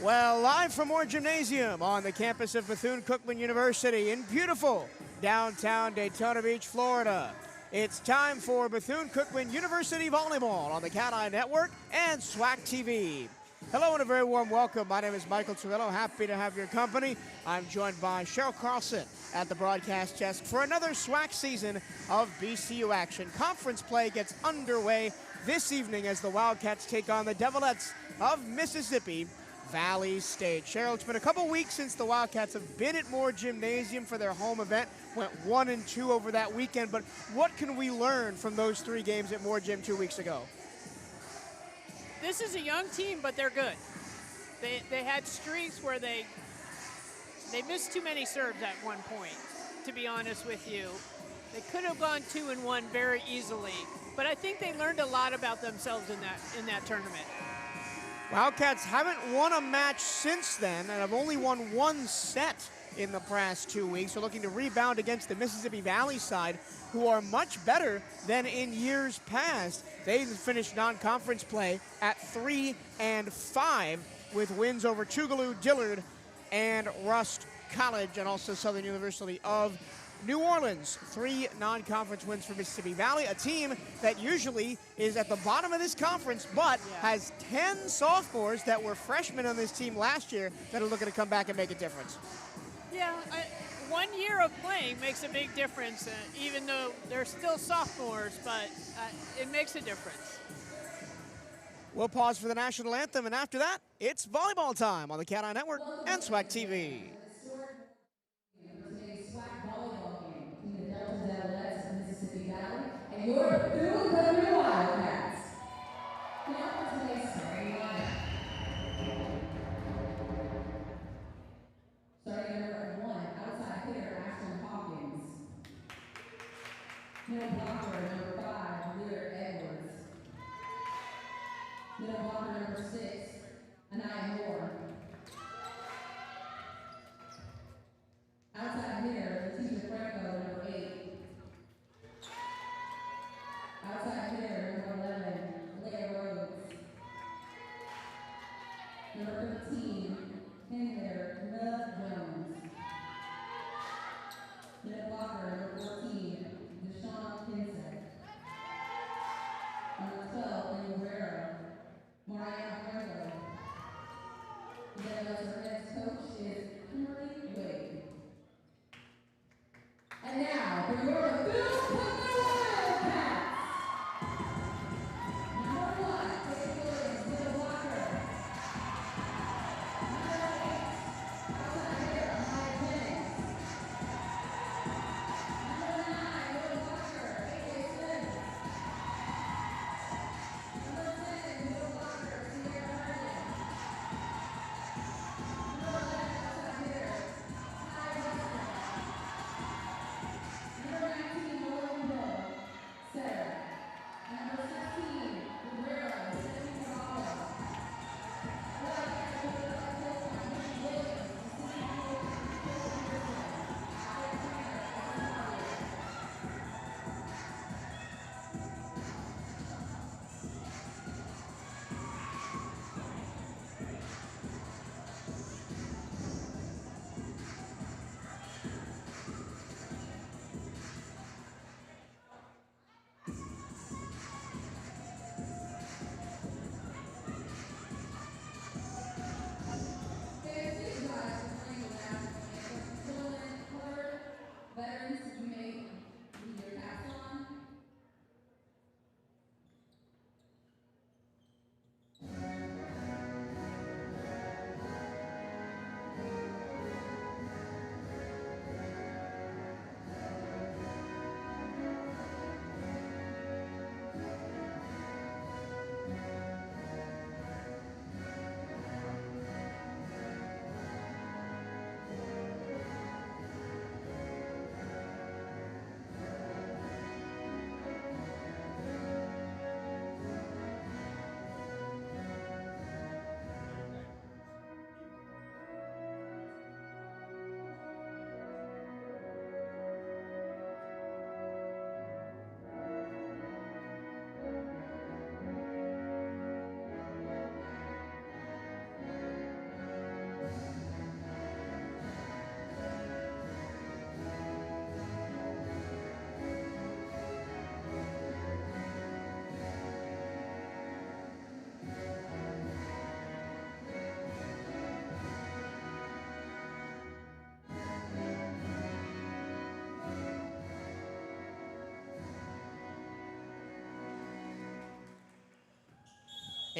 Well, live from Moore Gymnasium on the campus of Bethune-Cookman University in beautiful downtown Daytona Beach, Florida. It's time for Bethune-Cookman University Volleyball on the CatEye Network and SWAC TV. Hello and a very warm welcome. My name is Michael Turillo. Happy to have your company. I'm joined by Cheryl Carlson at the broadcast desk for another SWAC season of BCU action. Conference play gets underway this evening as the Wildcats take on the Devilettes of Mississippi Valley State. Cheryl, it's been a couple weeks since the Wildcats have been at Moore Gymnasium for their home event. Went 1-2 over that weekend, but what can we learn from those 3 games at Moore Gym 2 weeks ago? This is a young team, but they're good. They had streaks where they missed too many serves at one point, to be honest with you. They could have gone 2-1 very easily, but I think they learned a lot about themselves in that tournament. Wildcats haven't won a match since then and have only won 1 set in the past 2 weeks. They're looking to rebound against the Mississippi Valley side, who are much better than in years past. They finished non-conference play at 3-5 with wins over Tougaloo, Dillard, and Rust College, and also Southern University of New Orleans. 3 non-conference wins for Mississippi Valley, a team that usually is at the bottom of this conference, but has 10 sophomores that were freshmen on this team last year that are looking to come back and make a difference. Yeah, 1 year of playing makes a big difference, even though they're still sophomores, but it makes a difference. We'll pause for the national anthem, and after that, it's volleyball time on the CatEye Network and SWAC TV. Your Bethune-Cookman Wildcats. Now for today's starting lineup. Starting at number 1, outside hitter Ashton Hawkins. Middle blocker number 5, Lear Edwards. Middle blocker number 6, Anaya Moore. Outside hitter Leticia Franco, number 8. Outside hitter, number 11, Leah Rhodes. Number 15, pin hitter, Camilla Jones. Middle blocker, number 14, Deshaun Kinsey. Number 12, in Guerrero, Mariana Franco. Then our head coach is Kimberly Wade. And now, for your Bethune-Cookman Wildcats. Number 19,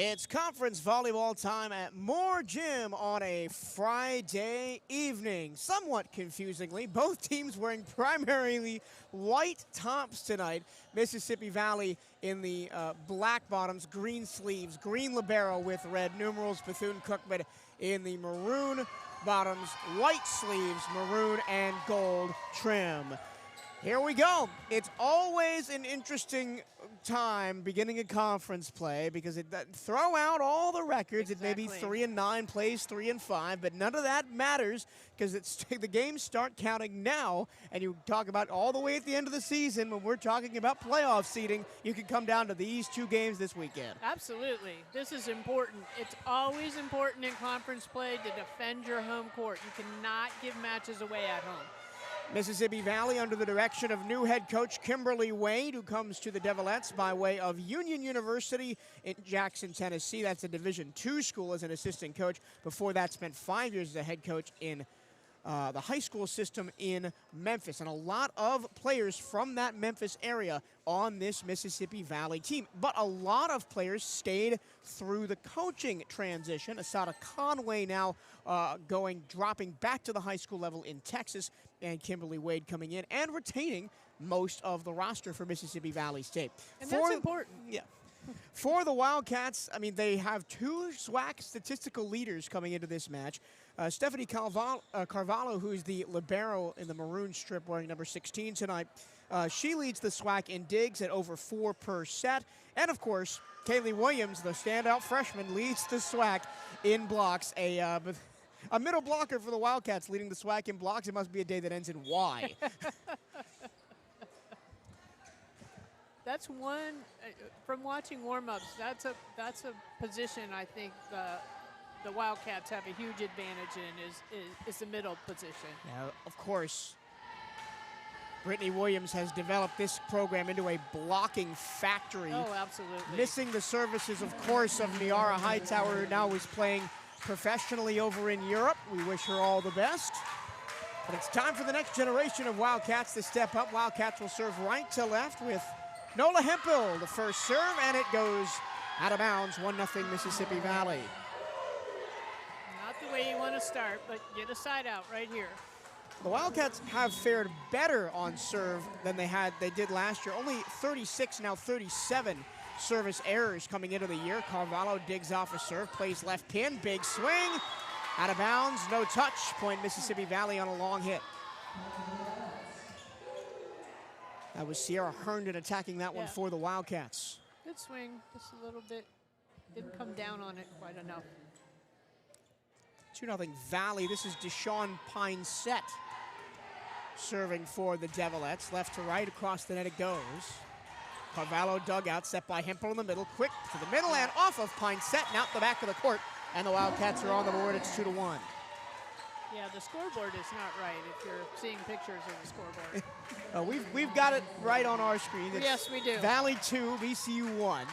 It's conference volleyball time at Moore Gym on a Friday evening. Somewhat confusingly, both teams wearing primarily white tops tonight. Mississippi Valley in the black bottoms, green sleeves, green libero with red numerals. Bethune-Cookman in the maroon bottoms, white sleeves, maroon and gold trim. Here we go. It's always an interesting time beginning a conference play because it throw out all the records. Exactly. It may be 3-9, plays 3-5, but none of that matters because the games start counting now. And you talk about all the way at the end of the season when we're talking about playoff seeding. You can come down to these two games this weekend. Absolutely. This is important. It's always important in conference play to defend your home court. You cannot give matches away at home. Mississippi Valley under the direction of new head coach Kimberly Wade, who comes to the Devilettes by way of Union University in Jackson, Tennessee. That's a Division II school as an assistant coach. Before that, spent 5 years as a head coach in the high school system in Memphis. And a lot of players from that Memphis area on this Mississippi Valley team. But a lot of players stayed through the coaching transition. Asada Conway now dropping back to the high school level in Texas, and Kimberly Wade coming in and retaining most of the roster for Mississippi Valley State. And that's important. Yeah. For the Wildcats, I mean, they have two SWAC statistical leaders coming into this match. Stephanie Carvalho, who's the libero in the maroon strip wearing number 16 tonight, she leads the SWAC in digs at over 4 per set. And, of course, Kaylee Williams, the standout freshman, leads the SWAC in blocks. A middle blocker for the Wildcats leading the SWAC in blocks. It must be a day that ends in Y. That's one, from watching warm-ups, that's a position I think the Wildcats have a huge advantage in is the middle position. Now, of course, Brittany Williams has developed this program into a blocking factory. Oh, absolutely. Missing the services, of course, of Niara Hightower, who now is playing professionally over in Europe. We wish her all the best. But it's time for the next generation of Wildcats to step up. Wildcats will serve right to left with Nola Hempel, the first serve, and it goes out of bounds, 1-0 Mississippi Valley. Not the way you want to start, but get a side out right here. The Wildcats have fared better on serve than they did last year. Only 36, now 37 service errors coming into the year. Carvalho digs off a serve, plays left pin, big swing, out of bounds, no touch. Point Mississippi Valley on a long hit. That was Sierra Herndon attacking that one for the Wildcats. Good swing, just a little bit. Didn't come down on it quite enough. 2-0 Valley. This is Deshaun Pinesett serving for the Devilettes. Left to right, across the net it goes. Carvalho dugout, set by Hempel in the middle. Quick to the middle and off of Pinesett and out the back of the court. And the Wildcats are on the board. It's 2-1. Yeah, the scoreboard is not right if you're seeing pictures of the scoreboard. We've got it right on our screen. It's yes, we do. Valley 2, VCU 1.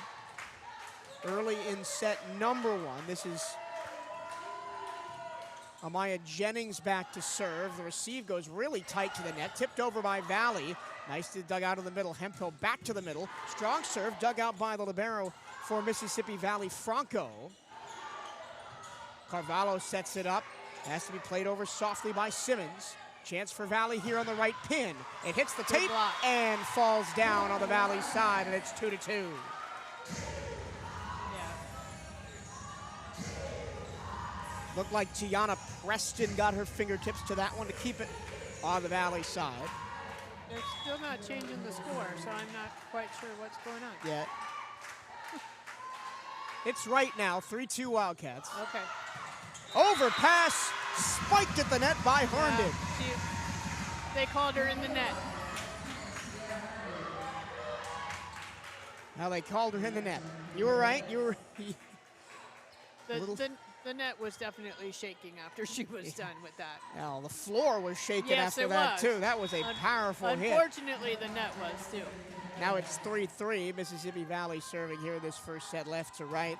Early in set number 1. This is Amaya Jennings back to serve. The receive goes really tight to the net. Tipped over by Valley. Nice to dug out in the middle. Hempel back to the middle. Strong serve dug out by the libero for Mississippi Valley, Franco. Carvalho sets it up. Has to be played over softly by Simmons. Chance for Valley here on the right pin. It hits the tape and falls down on the Valley side, and it's 2-2. Looked like Tiana Preston got her fingertips to that one to keep it on the Valley side. They're still not changing the score, so I'm not quite sure what's going on. Yeah. It's right now, 3-2 Wildcats. Okay. Overpass, spiked at the net by Herndon. They called her in the net. Now they called her in the net. You were right. You were. The net was definitely shaking after she was done with that. Now the floor was shaking yes, after that too. That was a powerful hit. Unfortunately, the net was too. Now it's 3-3. Mississippi Valley serving here this first set, left to right.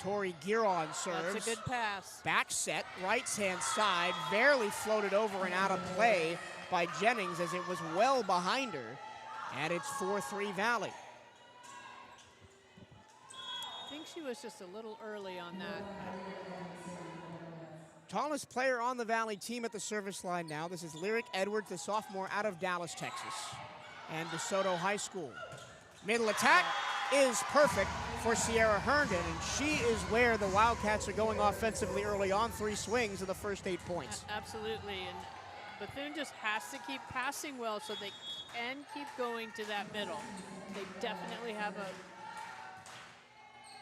Tori Giron serves. That's a good pass. Back set, right-hand side, barely floated over and out of play by Jennings as it was well behind her. And it's 4-3 Valley. I think think she was just a little early on that. Tallest player on the Valley team at the service line now. This is Lyric Edwards, the sophomore out of Dallas, Texas, and DeSoto High School. Middle attack is perfect for Sierra Herndon, and she is where the Wildcats are going offensively early on. 3 swings in the first 8 points. Absolutely, and Bethune just has to keep passing well so they can keep going to that middle. They definitely have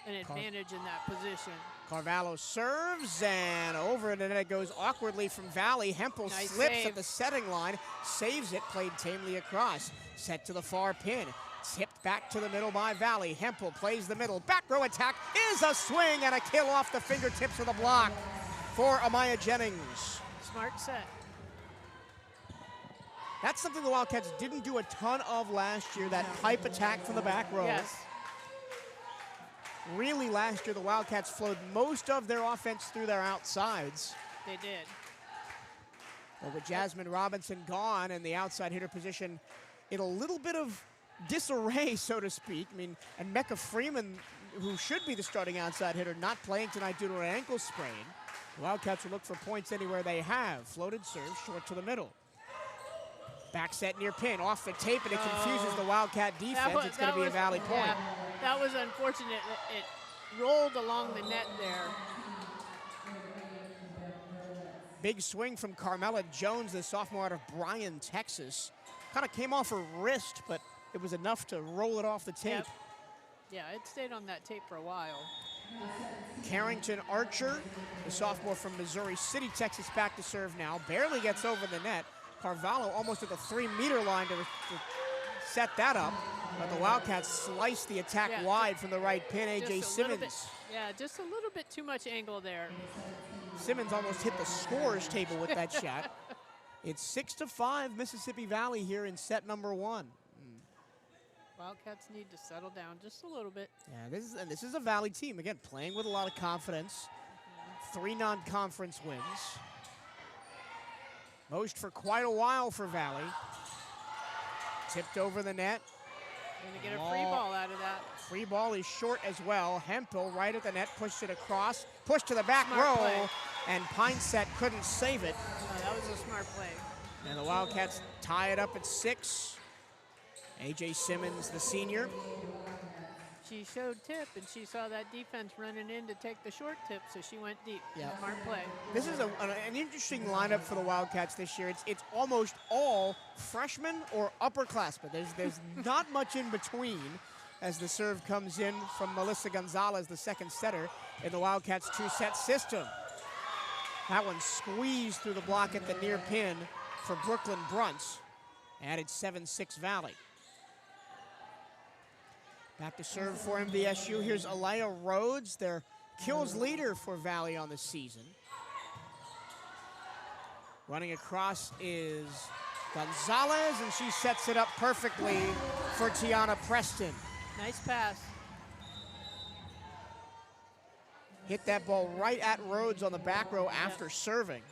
an advantage in that position. Carvalho serves, and over the net it goes awkwardly from Valley. Hempel slips save at the setting line, saves it, played tamely across. Set to the far pin, tipped back to the middle by Valley. Hempel plays the middle, back row attack is a swing and a kill off the fingertips of the block for Amaya Jennings. Smart set. That's something the Wildcats didn't do a ton of last year, that pipe attack from the back row. Yes. Really, last year, the Wildcats flowed most of their offense through their outsides. They did. But with Jasmine Robinson gone and the outside hitter position in a little bit of disarray, so to speak. I mean, and Mecca Freeman, who should be the starting outside hitter, not playing tonight due to an ankle sprain. The Wildcats will look for points anywhere they have. Floated serve, short to the middle. Back set near pin, off the tape, and it confuses the Wildcat defense. It's going to be a Valley point. Yeah, that was unfortunate. It rolled along the net there. Big swing from Carmela Jones, the sophomore out of Bryan, Texas. Kind of came off her wrist, but it was enough to roll it off the tape. Yep. Yeah, it stayed on that tape for a while. Carrington Archer, the sophomore from Missouri City, Texas, back to serve now. Barely gets over the net. Carvalho almost at the 3-meter line to set that up. But the Wildcats sliced the attack wide from the right pin. A.J. Simmons. Just a little bit too much angle there. Simmons almost hit the scorer's table with that shot. It's 6-5 Mississippi Valley here in set number 1. Wildcats need to settle down just a little bit. Yeah, this is a Valley team, again, playing with a lot of confidence. 3 non-conference wins. Most for quite a while for Valley. Tipped over the net. Gonna get a free ball out of that. Free ball is short as well. Hempel right at the net, pushed it across, pushed to the back Smart row, play. and Pineset couldn't save it. Oh, that was a smart play. And the Wildcats tie it up at 6. A.J. Simmons, the senior. She showed tip, and she saw that defense running in to take the short tip, so she went deep. Yeah. Smart play. This is an interesting lineup for the Wildcats this year. It's almost all freshmen or upperclassmen. There's not much in between as the serve comes in from Melissa Gonzalez, the second setter in the Wildcats 2-set system. That one squeezed through the block at the near pin for Brooklyn Brunts. Added 7-6 Valley. Back to serve for MVSU. Here's Aliyah Rhodes, their kills leader for Valley on the season. Running across is Gonzalez, and she sets it up perfectly for Tiana Preston. Nice pass. Hit that ball right at Rhodes on the back row after serving.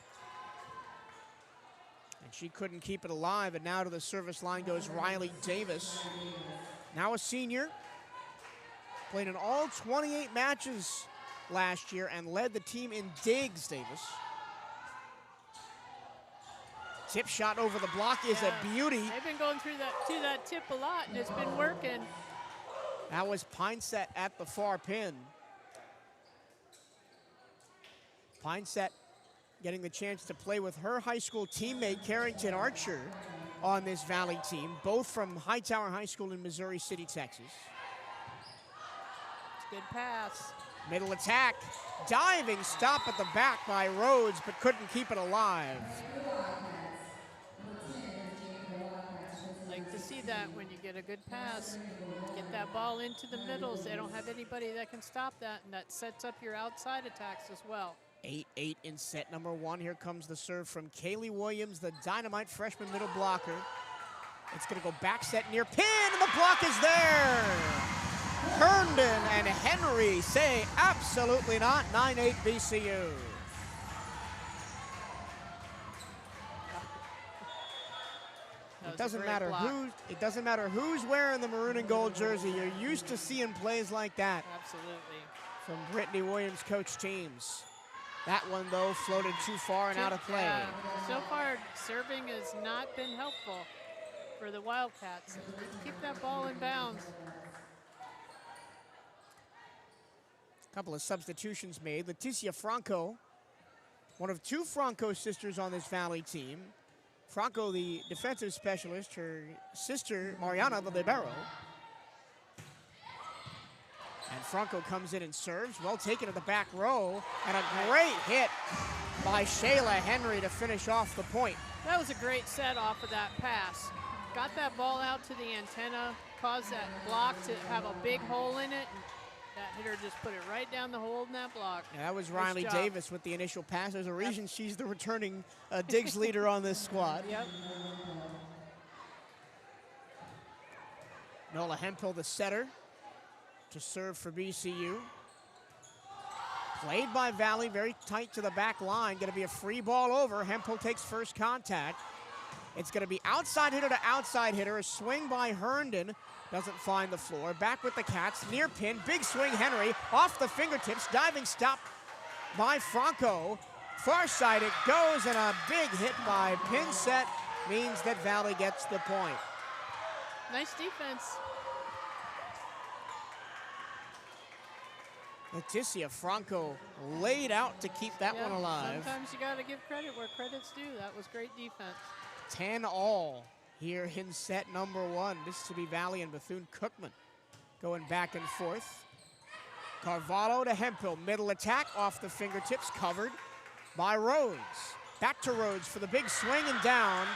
And she couldn't keep it alive, and now to the service line goes Riley Davis. Now a senior. Played in all 28 matches last year and led the team in digs, Davis. Tip shot over the block is a beauty. They've been going through that tip a lot, and it's been working. That was Pineset at the far pin. Pineset getting the chance to play with her high school teammate, Carrington Archer, on this Valley team, both from Hightower High School in Missouri City, Texas. Good pass. Middle attack, diving stop at the back by Rhodes, but couldn't keep it alive. Like to see that when you get a good pass, get that ball into the middles. They don't have anybody that can stop that, and that sets up your outside attacks as well. 8-8 in set number 1. Here comes the serve from Kaylee Williams, the dynamite freshman middle blocker. It's gonna go back set near pin, and the block is there. Herndon and Henry say absolutely not. 9-8 VCU. doesn't great matter block. it doesn't matter who's wearing the maroon and gold jersey. You're used to seeing plays like that Absolutely. from Brittany Williams' coach teams. That one, though, floated too far and out of play. Yeah. So far, serving has not been helpful for the Wildcats. Keep that ball in bounds. A couple of substitutions made. Leticia Franco, one of two Franco sisters on this Valley team. Franco, the defensive specialist, her sister, Mariana, the libero. And Franco comes in and serves. Well taken at the back row. And a great hit by Shayla Henry to finish off the point. That was a great set off of that pass. Got that ball out to the antenna, caused that block to have a big hole in it. And that hitter just put it right down the hole in that block. Yeah, that was Nice Riley job. Davis with the initial pass. There's a reason she's the returning digs leader on this squad. Yep. Nola Hemphill, the setter, to serve for BCU. Played by Valley, very tight to the back line. Going to be a free ball over. Hemphill takes first contact. It's going to be outside hitter to outside hitter. A swing by Herndon. Doesn't find the floor. Back with the Cats. Near pin. Big swing, Henry. Off the fingertips. Diving stop by Franco. Far side it goes, and a big hit by Pinset means that Valley gets the point. Nice defense. Leticia Franco laid out to keep that Yeah, one alive. Sometimes you got to give credit where credit's due. That was great defense. 10-all here in set number one. This to be Valley and Bethune-Cookman going back and forth. Carvalho to Hemphill. Middle attack off the fingertips, covered by Rhodes. Back to Rhodes for the big swing and down.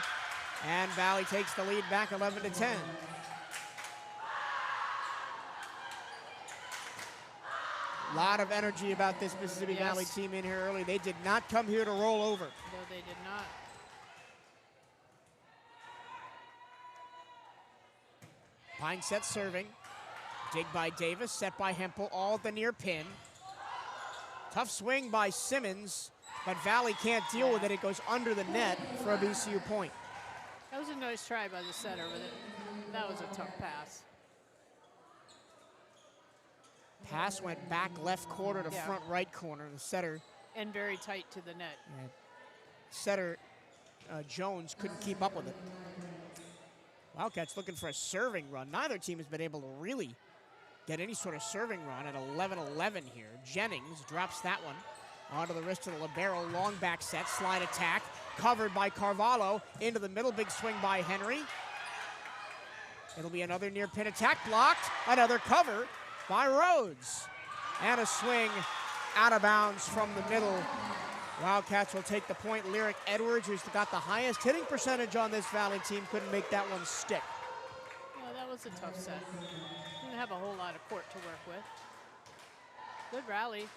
And Valley takes the lead back 11-10. A lot of energy about this Mississippi Yes. Valley team in here early. They did not come here to roll over. No, they did not. Pine set serving. Dig by Davis, set by Hemphill, all at the near pin. Tough swing by Simmons, but Valley can't deal with it. It goes under the net for a BCU point. That was a nice try by the setter, but that was a tough pass. Pass went back left corner to Yeah. front right corner. The setter, And very tight to the net. Jones couldn't keep up with it. Wildcats looking for a serving run. Neither team has been able to really get any sort of serving run at 11-11 here. Jennings drops that one onto the wrist of the libero. Long back set, slide attack, covered by Carvalho. Into the middle, big swing by Henry. It'll be another near pin attack, blocked. Another cover by Rhodes. And a swing out of bounds from the middle. Wildcats will take the point. Lyric Edwards, who's got the highest hitting percentage on this Valley team, couldn't make that one stick. Yeah, that was a tough set. Didn't have a whole lot of court to work with. Good rally.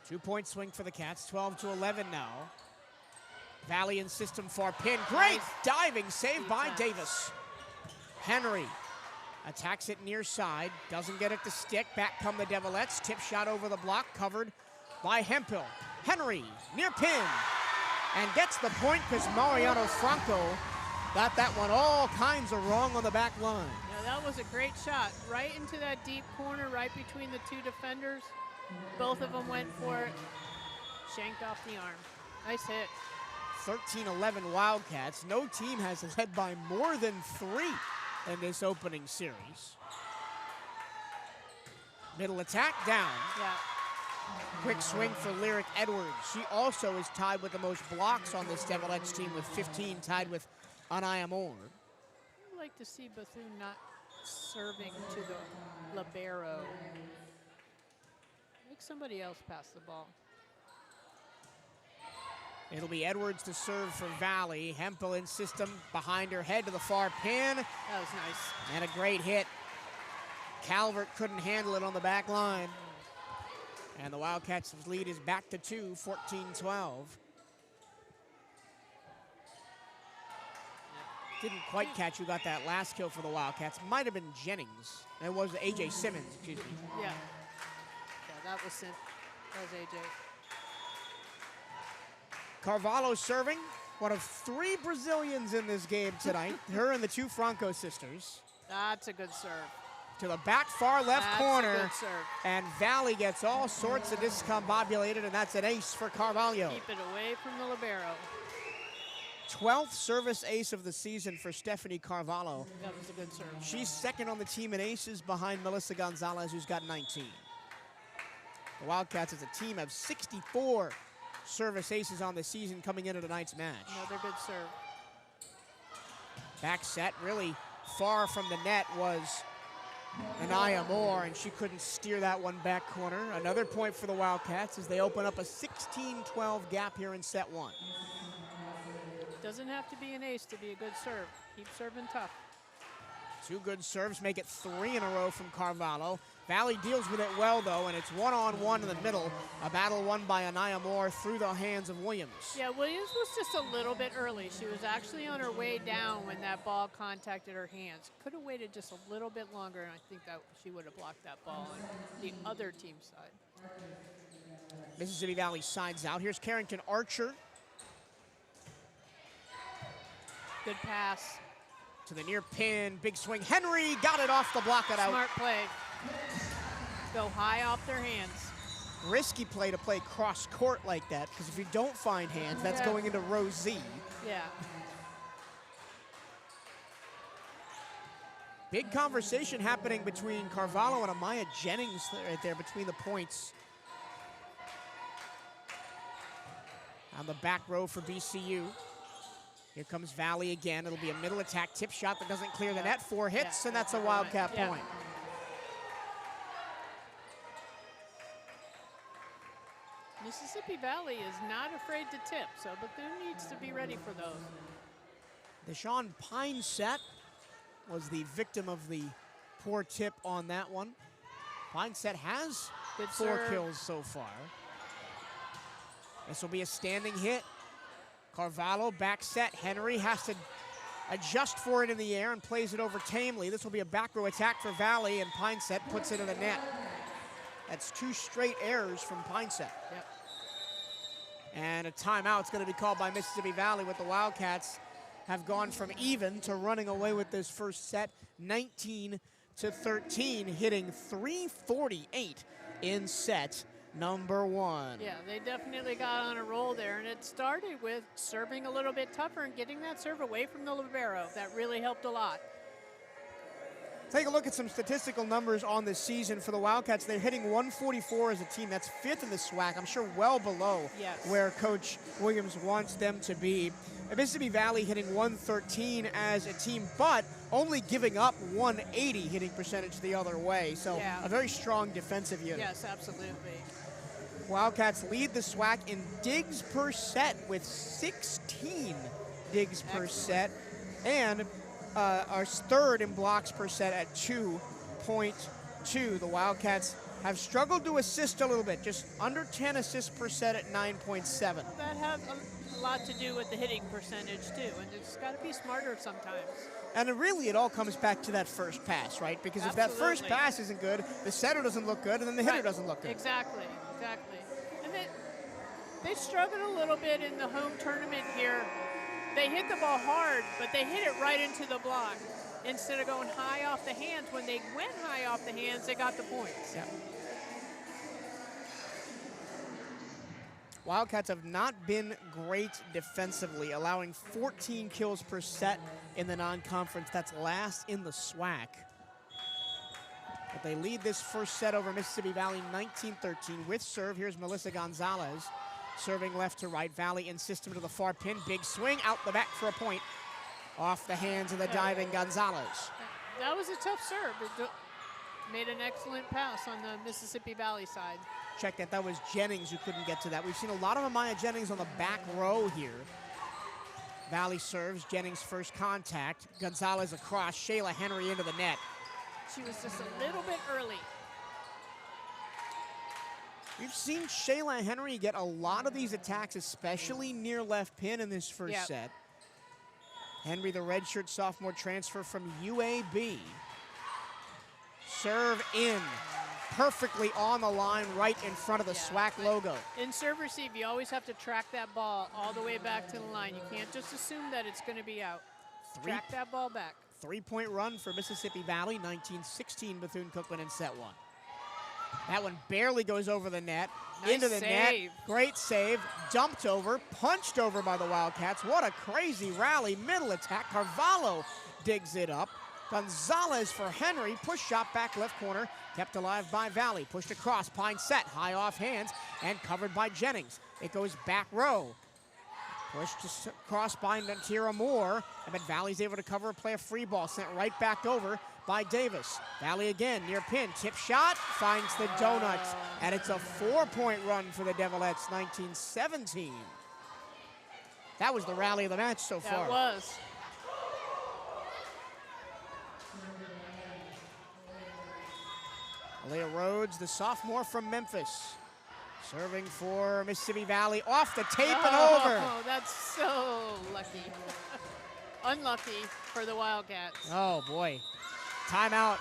2-point swing for the Cats, 12-11 now. Valley in system far pin. Great diving save by Davis. Henry attacks it near side, doesn't get it to stick. Back come the Devilettes. Tip shot over the block, covered by Hemphill. Henry near pin and gets the point because Mariano Franco got that one all kinds of wrong on the back line. Yeah, that was a great shot. Right into that deep corner, right between the two defenders. Both of them went for it. Shanked off the arm. Nice hit. 13-11 Wildcats. No team has led by more than 3 in this opening series. Middle attack down. Yeah. Quick swing for Lyric Edwards. She also is tied with the most blocks on this Devilettes team with 15, tied with Anaya Moore. I'd like to see Bethune not serving to the libero. Make somebody else pass the ball. It'll be Edwards to serve for Valley. Hemphill in system behind her head to the far pin. That was nice. And a great hit. Calvert couldn't handle it on the back line. And the Wildcats' lead is back to 2, 14-12. Didn't quite catch who got that last kill for the Wildcats. Might have been Jennings. It was A.J. Simmons, excuse me. Yeah. Yeah, that was AJ. Carvalho serving. One of 3 Brazilians in this game tonight. Her and the 2 Franco sisters. That's a good serve. To the back far left That's corner. a good serve. And Valley gets all sorts of discombobulated, and that's an ace for Carvalho. Keep it away from the libero. 12th service ace of the season for Stephanie Carvalho. That was a good serve. She's second on the team in aces behind Melissa Gonzalez, who's got 19. The Wildcats as a team have 64 service aces on the season coming into tonight's match. Another good serve. Back set really far from the net was Anaya Moore, and she couldn't steer that one back corner. Another point for the Wildcats as they open up a 16-12 gap here in set 1. Doesn't have to be an ace to be a good serve. Keep serving tough. 2 good serves make it 3 in a row from Carvalho. Valley deals with it well, though, and it's 1-on-1 in the middle. A battle won by Anaya Moore through the hands of Williams. Yeah, Williams was just a little bit early. She was actually on her way down when that ball contacted her hands. Could have waited just a little bit longer, and I think that she would have blocked that ball on the other team's side. Mississippi Valley sides out. Here's Carrington Archer. Good pass. To the near pin, big swing. Henry got it off the block it out. Smart play. Go high off their hands. Risky play to play cross court like that, because if you don't find hands, that's going into row Z. Yeah. Big conversation happening between Carvalho and Amaya Jennings right there between the points. On the back row for BCU. Here comes Valley again. It'll be a middle attack tip shot that doesn't clear the net. 4 hits, and that's a Wildcat point. Mississippi Valley is not afraid to tip, so Bethune needs to be ready for those. Deshaun Pineset was the victim of the poor tip on that one. Pineset has 4 kills so far. This will be a standing hit. Carvalho back set. Henry has to adjust for it in the air and plays it over tamely. This will be a back row attack for Valley, and Pineset puts it in the net. That's 2 straight errors from Pineset. Yep. And a timeout's going to be called by Mississippi Valley, with the Wildcats have gone from even to running away with this first set, 19-13, hitting 348 in set number 1. Yeah, they definitely got on a roll there, and it started with serving a little bit tougher and getting that serve away from the libero. That really helped a lot. Take a look at some statistical numbers on this season for the Wildcats. They're hitting 144 as a team. That's 5th in the SWAC. I'm sure well below where Coach Williams wants them to be. Mississippi Valley hitting 113 as a team, but only giving up 180 hitting percentage the other way. So a very strong defensive unit. Yes, absolutely. Wildcats lead the SWAC in digs per set with 16 digs per set, and are 3rd in blocks per set at 2.2. The Wildcats have struggled to assist a little bit, just under 10 assists per set at 9.7. That has a lot to do with the hitting percentage too, and it's got to be smarter sometimes. And really, it all comes back to that first pass, right? Because if that first pass isn't good, the setter doesn't look good, and then the hitter doesn't look good. Exactly. And they struggled a little bit in the home tournament here. They hit the ball hard, but they hit it right into the block. Instead of going high off the hands, when they went high off the hands, they got the points. Yeah. Wildcats have not been great defensively, allowing 14 kills per set in the non-conference. That's last in the SWAC. But they lead this first set over Mississippi Valley 19-13 with serve. Here's Melissa Gonzalez serving left to right. Valley in system to the far pin. Big swing out the back for a point. Off the hands of the diving Gonzalez. That was a tough serve. It made an excellent pass on the Mississippi Valley side. Check that. That was Jennings who couldn't get to that. We've seen a lot of Amaya Jennings on the back row here. Valley serves. Jennings first contact. Gonzalez across. Shayla Henry into the net. She was just a little bit early. We've seen Shayla Henry get a lot of these attacks, especially near left pin in this first set. Henry, the redshirt sophomore transfer from UAB. Serve in. perfectly on the line right in front of the SWAC logo. In serve receive, you always have to track that ball all the way back to the line. You can't just assume that it's going to be out. Track that ball back. 3-point run for Mississippi Valley, 19-16 Bethune-Cookman in set one. That one barely goes over the net, into the net. Great save, dumped over, punched over by the Wildcats. What a crazy rally, middle attack. Carvalho digs it up. Gonzalez for Henry, push shot back left corner, kept alive by Valley. Pushed across, Pine set, high off hands, and covered by Jennings. It goes back row. Pushed across by Natira Moore, but Valley's able to cover a play, a free ball sent right back over by Davis. Valley again, near pin, tip shot, finds the donuts, and it's a 4-point run for the Devilettes, 19-17. That was the rally of the match so far. That was. Leah Rhodes, the sophomore from Memphis, serving for Mississippi Valley, off the tape and over. Oh, that's so lucky. Unlucky for the Wildcats. Oh, boy. Timeout,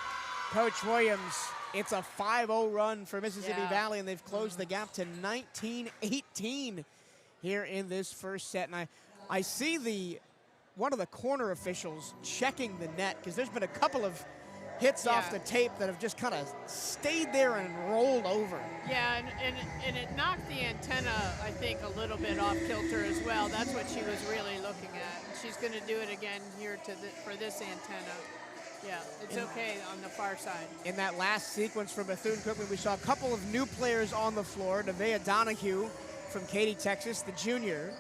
Coach Williams. It's a 5-0 run for Mississippi Valley, and they've closed the gap to 19-18 here in this first set. And I see one of the corner officials checking the net, because there's been a couple of hits off the tape that have just kind of stayed there and rolled over. Yeah, and it knocked the antenna, I think, a little bit off kilter as well. That's what she was really looking at. She's going to do it again here for this antenna. Yeah, it's okay on the far side. In that last sequence for Bethune-Cookman, we saw a couple of new players on the floor. Nevaeh Donahue from Katy, Texas, the junior,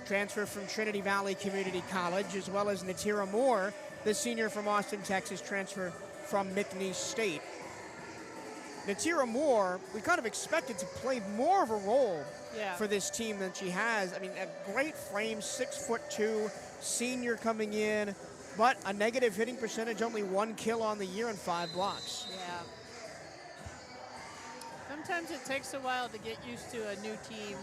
transfer from Trinity Valley Community College, as well as Natira Moore, the senior from Austin, Texas, transfer from McNeese State. Natira Moore, we kind of expected to play more of a role for this team than she has. I mean, a great frame, 6'2", senior coming in, but a negative hitting percentage, only 1 kill on the year and 5 blocks. Yeah. Sometimes it takes a while to get used to a new team.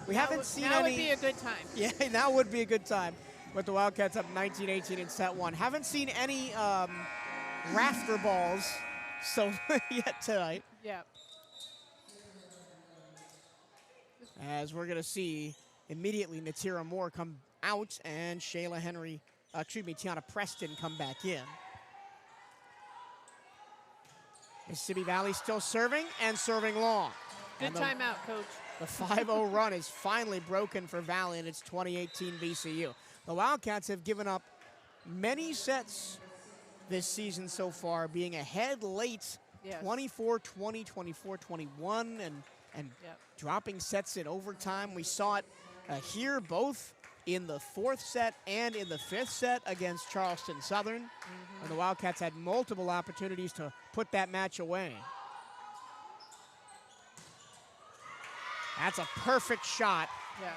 We haven't seen any. Now would be a good time. Yeah, now would be a good time. With the Wildcats up 19-18 in set one. Haven't seen any rafter balls so yet tonight. Yeah. As we're gonna see immediately Natira Moore come out and Tiana Preston come back in. Mississippi Valley still serving and serving long. Good timeout, Coach. The 5-0 run is finally broken for Valley, and it's 2018 VCU. The Wildcats have given up many sets this season so far, being ahead late, 24-20, 24-21, and dropping sets in overtime. We saw it here both in the 4th set and in the 5th set against Charleston Southern. And the Wildcats had multiple opportunities to put that match away. That's a perfect shot. Yeah.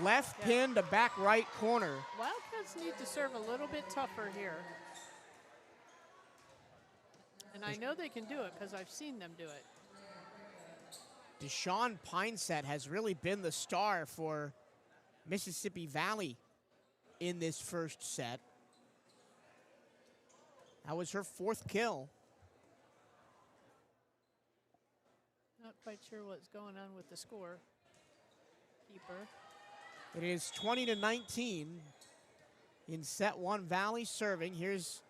Left pin to back right corner. Wildcats need to serve a little bit tougher here. And I know they can do it because I've seen them do it. Deshawn Pineset has really been the star for Mississippi Valley in this first set. That was her 4th kill. Not quite sure what's going on with the score. Keeper. It is 20-19 in set one. Valley serving. Here's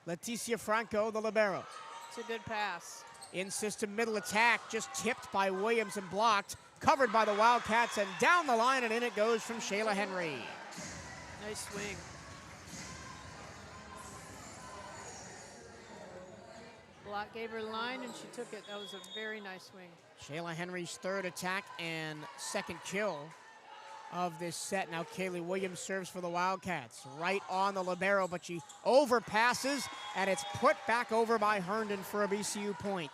Leticia Franco, the libero. It's a good pass. In system middle attack, just tipped by Williams and blocked. Covered by the Wildcats, and down the line, and in it goes from Shayla Henry. Nice swing. Block gave her line, and she took it. That was a very nice swing. Shayla Henry's 3rd attack and 2nd kill of this set. Now Kaylee Williams serves for the Wildcats. Right on the libero, but she overpasses, and it's put back over by Herndon for a BCU point.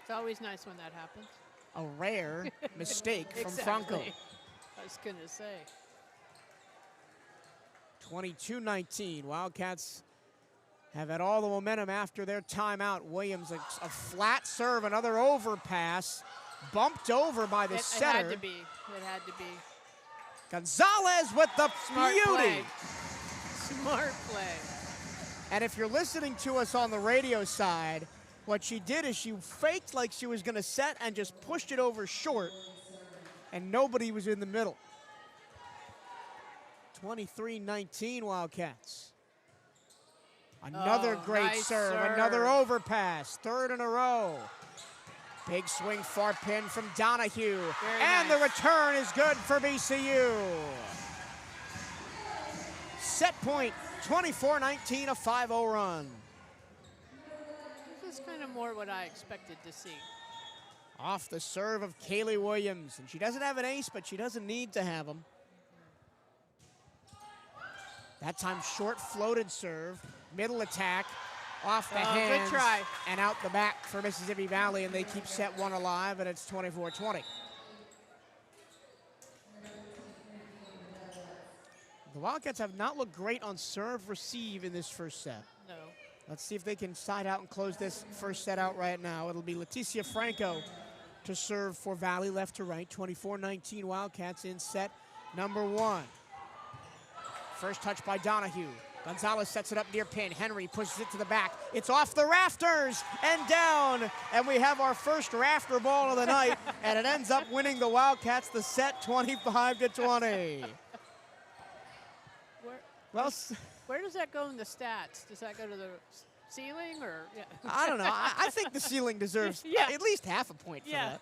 It's always nice when that happens. A rare mistake from Franco. I was going to say. 22-19. Wildcats have had all the momentum after their timeout. Williams, a flat serve, another overpass. Bumped over by the setter. It had to be. It had to be. Gonzalez with the beauty. Smart play. And if you're listening to us on the radio side, what she did is she faked like she was going to set and just pushed it over short, and nobody was in the middle. 23-19 Wildcats. Another great nice serve, another overpass, third in a row. Big swing, far pin from Donahue. And the return is good for VCU. Set point, 24-19, a 5-0 run. This is kind of more what I expected to see. Off the serve of Kaylee Williams. And she doesn't have an ace, but she doesn't need to have them. That time short floated serve, middle attack, off the hands. Good try. And out the back for Mississippi Valley, and they keep set one alive, and it's 24-20. The Wildcats have not looked great on serve receive in this first set. No. Let's see if they can side out and close this first set out right now. It'll be Leticia Franco to serve for Valley, left to right. 24-19 Wildcats in set number one. First touch by Donahue. Gonzalez sets it up near pin. Henry pushes it to the back. It's off the rafters and down. And we have our first rafter ball of the night. And it ends up winning the Wildcats the set 25-20. Where does that go in the stats? Does that go to the ceiling or? Yeah. I don't know. I think the ceiling deserves at least half a point for that.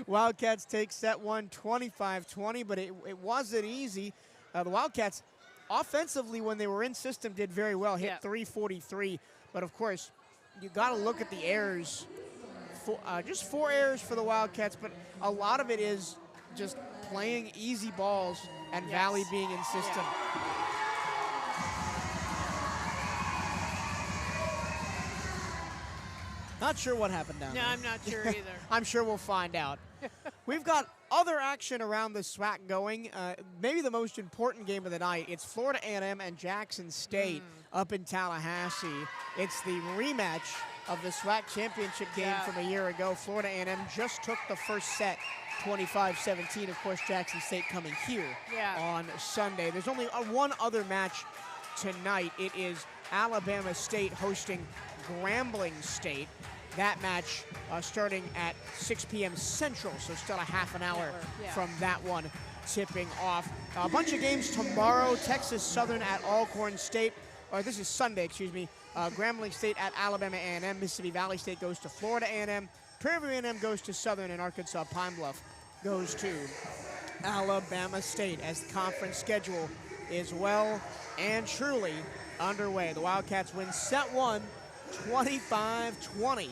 Wildcats take set one 25-20, but it wasn't easy. The Wildcats offensively, when they were in system, did very well, hit 343. But of course, you got to look at the errors. Just 4 errors for the Wildcats, but a lot of it is just playing easy balls and Valley being in system. Not sure what happened down there. No, I'm not sure either. I'm sure we'll find out. We've got other action around the SWAC going. Maybe the most important game of the night. It's Florida A&M and Jackson State up in Tallahassee. It's the rematch of the SWAC championship game from a year ago. Florida A&M just took the first set, 25-17. Of course, Jackson State coming here on Sunday. There's only one other match tonight. It is Alabama State hosting Grambling State. That match starting at 6 p.m. Central, so still a half an hour from that one tipping off. A bunch of games tomorrow. Texas Southern at Alcorn State, or this is Sunday, excuse me. Grambling State at Alabama A&M. Mississippi Valley State goes to Florida A&M. Prairie View A&M goes to Southern, and Arkansas Pine Bluff goes to Alabama State, as the conference schedule is well and truly underway. The Wildcats win set one, 25-20.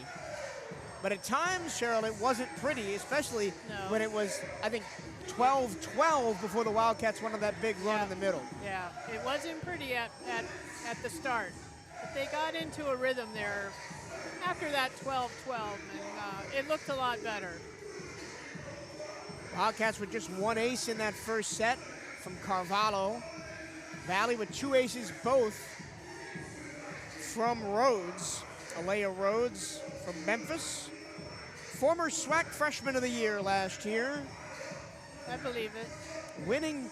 But at times, Cheryl, it wasn't pretty, especially when it was, I think, 12-12 before the Wildcats went on that big run in the middle. Yeah, it wasn't pretty at the start. But they got into a rhythm there after that 12-12, and it looked a lot better. Wildcats with just one ace in that first set from Carvalho. Valley with 2 aces, both from Rhodes. Alea Rhodes from Memphis. Former SWAC Freshman of the Year last year. I believe it. Winning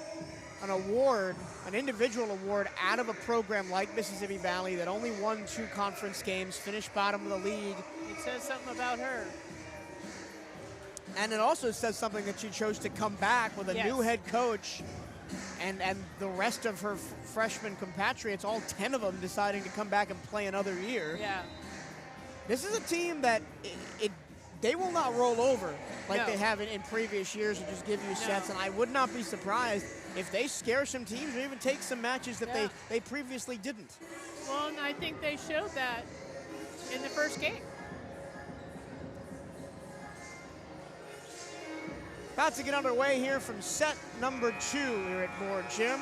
an award, an individual award out of a program like Mississippi Valley that only won 2 conference games, finished bottom of the league. It says something about her. And it also says something that she chose to come back with a new head coach and the rest of her freshman compatriots, all 10 of them deciding to come back and play another year. Yeah. This is a team that they will not roll over like they have in previous years and just give you sets. And I would not be surprised if they scare some teams or even take some matches that they previously didn't. Well, and I think they showed that in the first game. About to get underway here from set number 2 here at Moore Gym.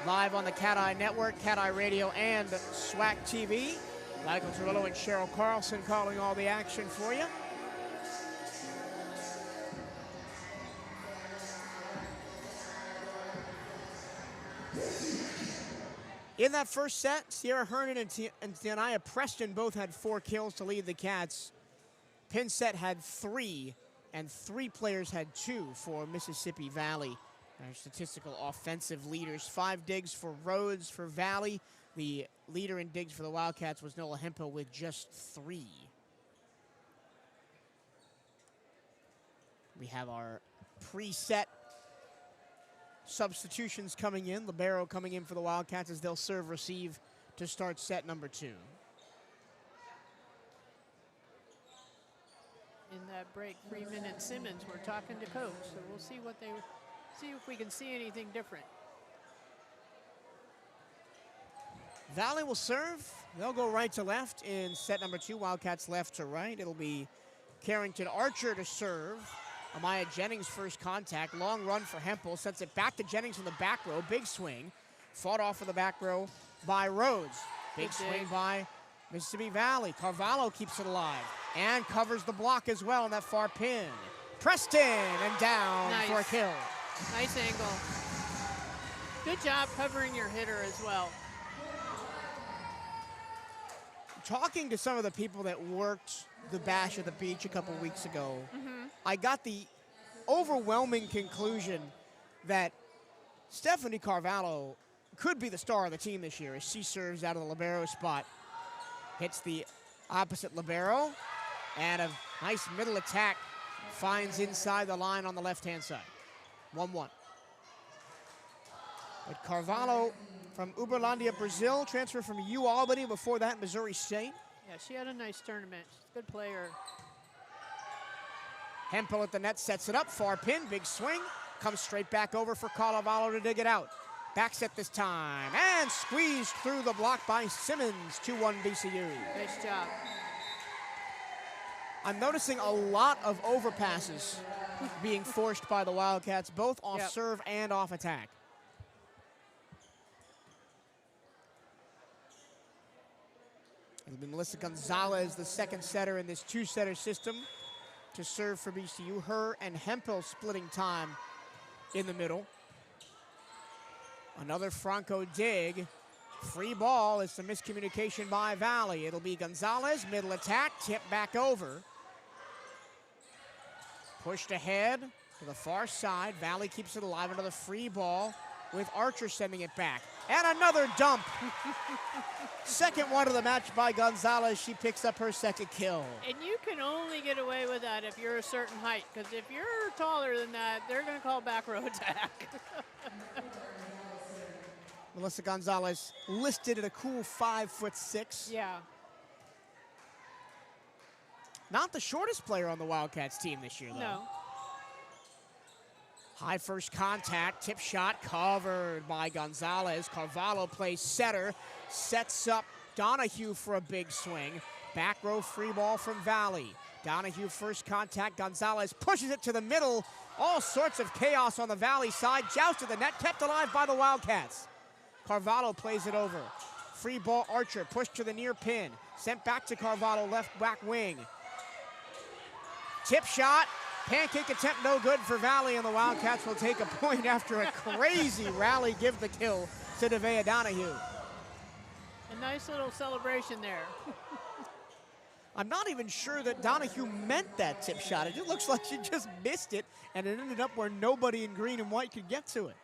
Live on the CatEye Network, CatEye Radio, and SWAC TV. Michael Turillo and Cheryl Carlson calling all the action for you. In that first set, Sierra Hernan and Tiania Preston both had 4 kills to lead the Cats. Pinset had 3, and 3 players had 2 for Mississippi Valley. Our statistical offensive leaders. 5 digs for Rhodes for Valley, The leader in digs for the Wildcats was Noah Hempel with just 3. We have our preset substitutions coming in. Libero coming in for the Wildcats as they'll serve receive to start set number 2. In that break, Freeman and Simmons were talking to coach, so we'll see if we can see anything different. Valley will serve. They'll go right to left in set number 2. Wildcats left to right. It'll be Carrington Archer to serve. Amaya Jennings first contact. Long run for Hempel. Sends it back to Jennings from the back row. Big swing. Fought off for the back row by Rhodes. Big swing by Mississippi Valley. Carvalho keeps it alive and covers the block as well on that far pin. Preston and down for a kill. Nice angle. Good job covering your hitter as well. Talking to some of the people that worked the bash at the beach a couple weeks ago, I got the overwhelming conclusion that Stephanie Carvalho could be the star of the team this year as she serves out of the libero spot. Hits the opposite libero, and a nice middle attack finds inside the line on the left-hand side. 1-1. But Carvalho from Uberlandia, Brazil, transfer from UAlbany, before that Missouri State. Yeah, she had a nice tournament. She's a good player. Hempel at the net, sets it up, far pin, big swing, comes straight back over for Carvalho to dig it out. Back set this time, and squeezed through the block by Simmons, 2-1 BCU. Nice job. I'm noticing a lot of overpasses being forced by the Wildcats, both off serve and off attack. It'll be Melissa Gonzalez, the second setter in this 2-setter system, to serve for BCU. Her and Hempel splitting time in the middle. Another Franco dig. Free ball is some miscommunication by Valley. It'll be Gonzalez, middle attack, tip back over. Pushed ahead to the far side. Valley keeps it alive. Another free ball with Archer sending it back. And another dump. Second one of the match by Gonzalez. She picks up her second kill. And you can only get away with that if you're a certain height, because if you're taller than that, they're going to call back row attack. Melissa Gonzalez listed at a cool 5'6". Yeah. Not the shortest player on the Wildcats team this year, though. No. High first contact, tip shot covered by Gonzalez. Carvalho plays setter, sets up Donahue for a big swing. Back row free ball from Valley. Donahue first contact, Gonzalez pushes it to the middle. All sorts of chaos on the Valley side. Jousted the net, kept alive by the Wildcats. Carvalho plays it over. Free ball Archer, pushed to the near pin. Sent back to Carvalho, left back wing. Tip shot. Pancake attempt no good for Valley, and the Wildcats will take a point after a crazy rally. Give the kill to Nevaeh Donahue. A nice little celebration there. I'm not even sure that Donahue meant that tip shot. It just looks like she just missed it, and it ended up where nobody in green and white could get to it.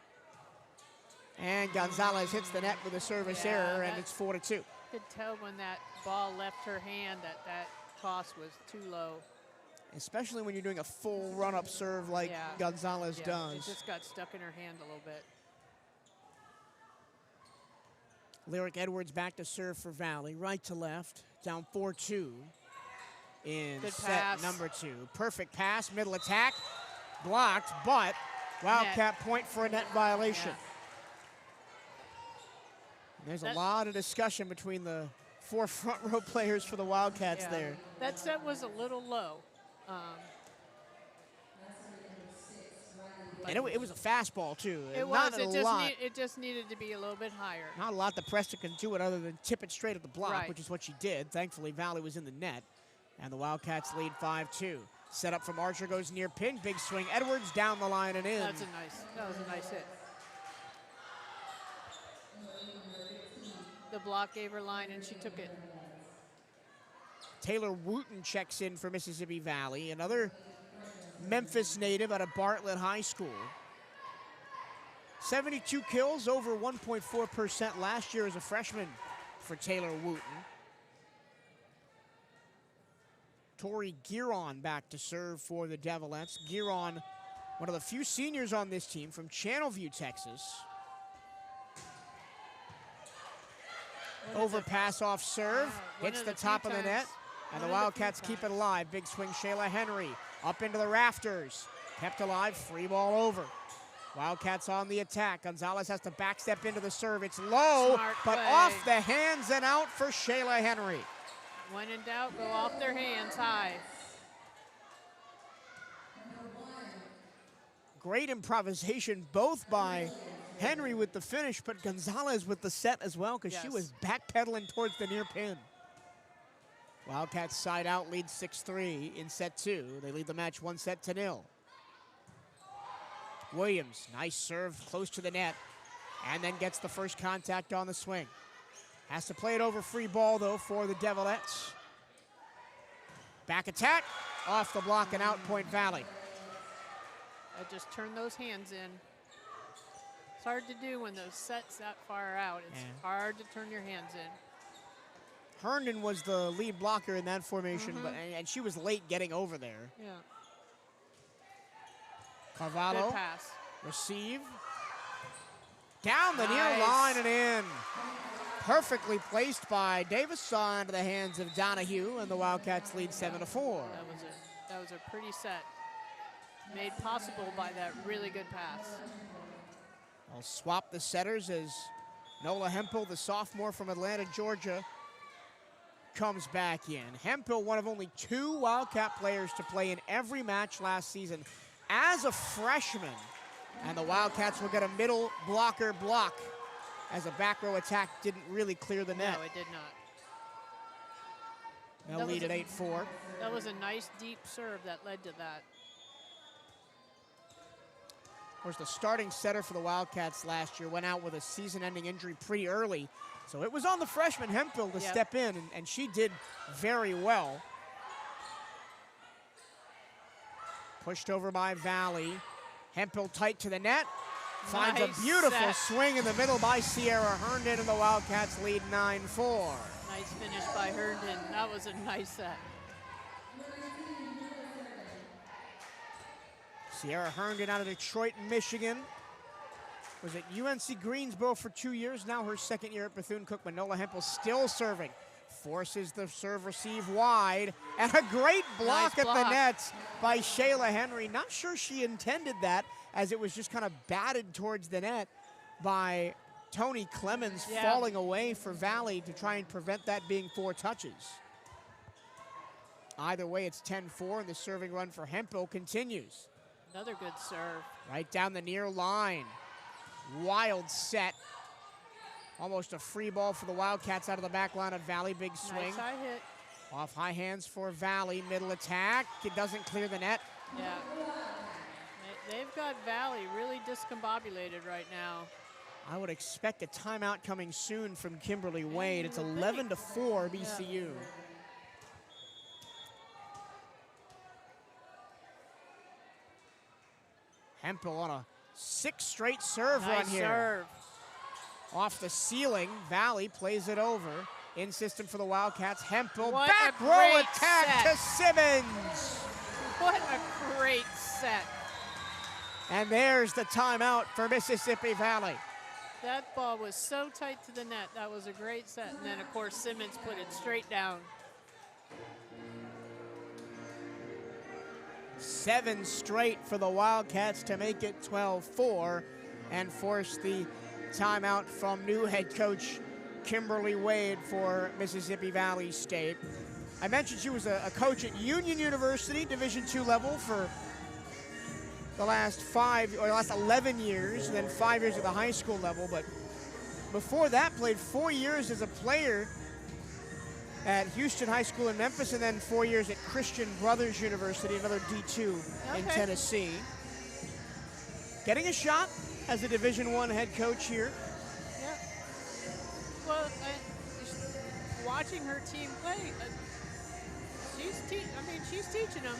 And Gonzalez hits the net with a service error, and it's 4-2. You could tell when that ball left her hand that toss was too low. Especially when you're doing a full run-up serve like Gonzalez does. It just got stuck in her hand a little bit. Lyric Edwards back to serve for Valley, right to left, down 4-2 in set number 2. Perfect pass, middle attack, blocked, but Wildcat point for a net violation. There's a lot of discussion between the 4 front row players for the Wildcats there. That set was a little low. And it was a fastball, too. It was. It just needed to be a little bit higher. Not a lot that Preston can do it other than tip it straight at the block, which is what she did. Thankfully, Valley was in the net. And the Wildcats lead 5-2. Set up from Archer, goes near pin. Big swing. Edwards down the line and in. That was a nice hit. The block gave her line, and she took it. Taylor Wooten checks in for Mississippi Valley, another Memphis native out of Bartlett High School. 72 kills, over 1.4% last year as a freshman for Taylor Wooten. Tori Giron back to serve for the Devilettes. Giron, one of the few seniors on this team from Channelview, Texas. Overpass off serve, hits the top of the net, and the Wildcats keep it alive. Big swing, Shayla Henry, up into the rafters. Kept alive, free ball over. Wildcats on the attack. Gonzalez has to backstep into the serve. It's low, Smart but play. off the hands and out for Shayla Henry. When in doubt, go off their hands high. Great improvisation, both by Henry with the finish, but Gonzalez with the set as well, because she was backpedaling towards the near pin. Wildcats side out, lead 6-3 in set 2. They lead the match 1-0. Williams, nice serve, close to the net, and then gets the first contact on the swing. Has to play it over free ball, though, for the Devilettes. Back attack, off the block and out, Point Valley. I just turn those hands in. It's hard to do when those sets that far out. It's hard to turn your hands in. Herndon was the lead blocker in that formation, and she was late getting over there. Yeah. Carvalho, Good pass. receive. Down the near line and in. Perfectly placed by Davis into the hands of Donahue, and the Wildcats lead 7-4. That was a pretty set. Made possible by that really good pass. I'll swap the setters as Nola Hempel, the sophomore from Atlanta, Georgia, comes back in. Hempel, one of only 2 Wildcat players to play in every match last season as a freshman. And the Wildcats will get a middle blocker block as a back row attack didn't really clear the net. No, it did not. They'll lead at 8-4. That was a nice deep serve that led to that. Of course, the starting setter for the Wildcats last year went out with a season-ending injury pretty early. So it was on the freshman Hempel to step in, and she did very well. Pushed over by Valley. Hempel tight to the net. Finds a beautiful swing in the middle by Sierra Herndon, and the Wildcats lead 9-4. Nice finish by Herndon. That was a nice set. Sierra Herndon out of Detroit, Michigan. Was at UNC Greensboro for 2 years, now her second year at Bethune-Cookman. Nola Hempel still serving. Forces the serve receive wide, and a great block at the net by Shayla Henry. Not sure she intended that, as it was just kind of batted towards the net by Tony Clemens, falling away for Valley to try and prevent that being 4 touches. Either way, it's 10-4, and the serving run for Hempel continues. Another good serve. Right down the near line. Wild set. Almost a free ball for the Wildcats out of the back line of Valley. Big swing. Nice high hit. Off high hands for Valley. Middle attack. It doesn't clear the net. Yeah. They've got Valley really discombobulated right now. I would expect a timeout coming soon from Kimberly Wade. It's 11-4 BCU. Hempel on a 6 straight serve run here. Serve. Off the ceiling, Valley plays it over. In system for the Wildcats, Hempel, What back a row great attack set. to Simmons. What a great set. And there's the timeout for Mississippi Valley. That ball was so tight to the net. That was a great set. And then, of course, Simmons put it straight down. 7 straight for the Wildcats to make it 12-4 and force the timeout from new head coach Kimberly Wade for Mississippi Valley State. I mentioned she was a coach at Union University, Division II level, for the last 11 years, then 5 years at the high school level. But before that, played 4 years as a player at Houston High School in Memphis, and then 4 years at Christian Brothers University, another D2 in Tennessee. Getting a shot as a Division I head coach here. Yeah. Well, watching her team play, she's teaching them.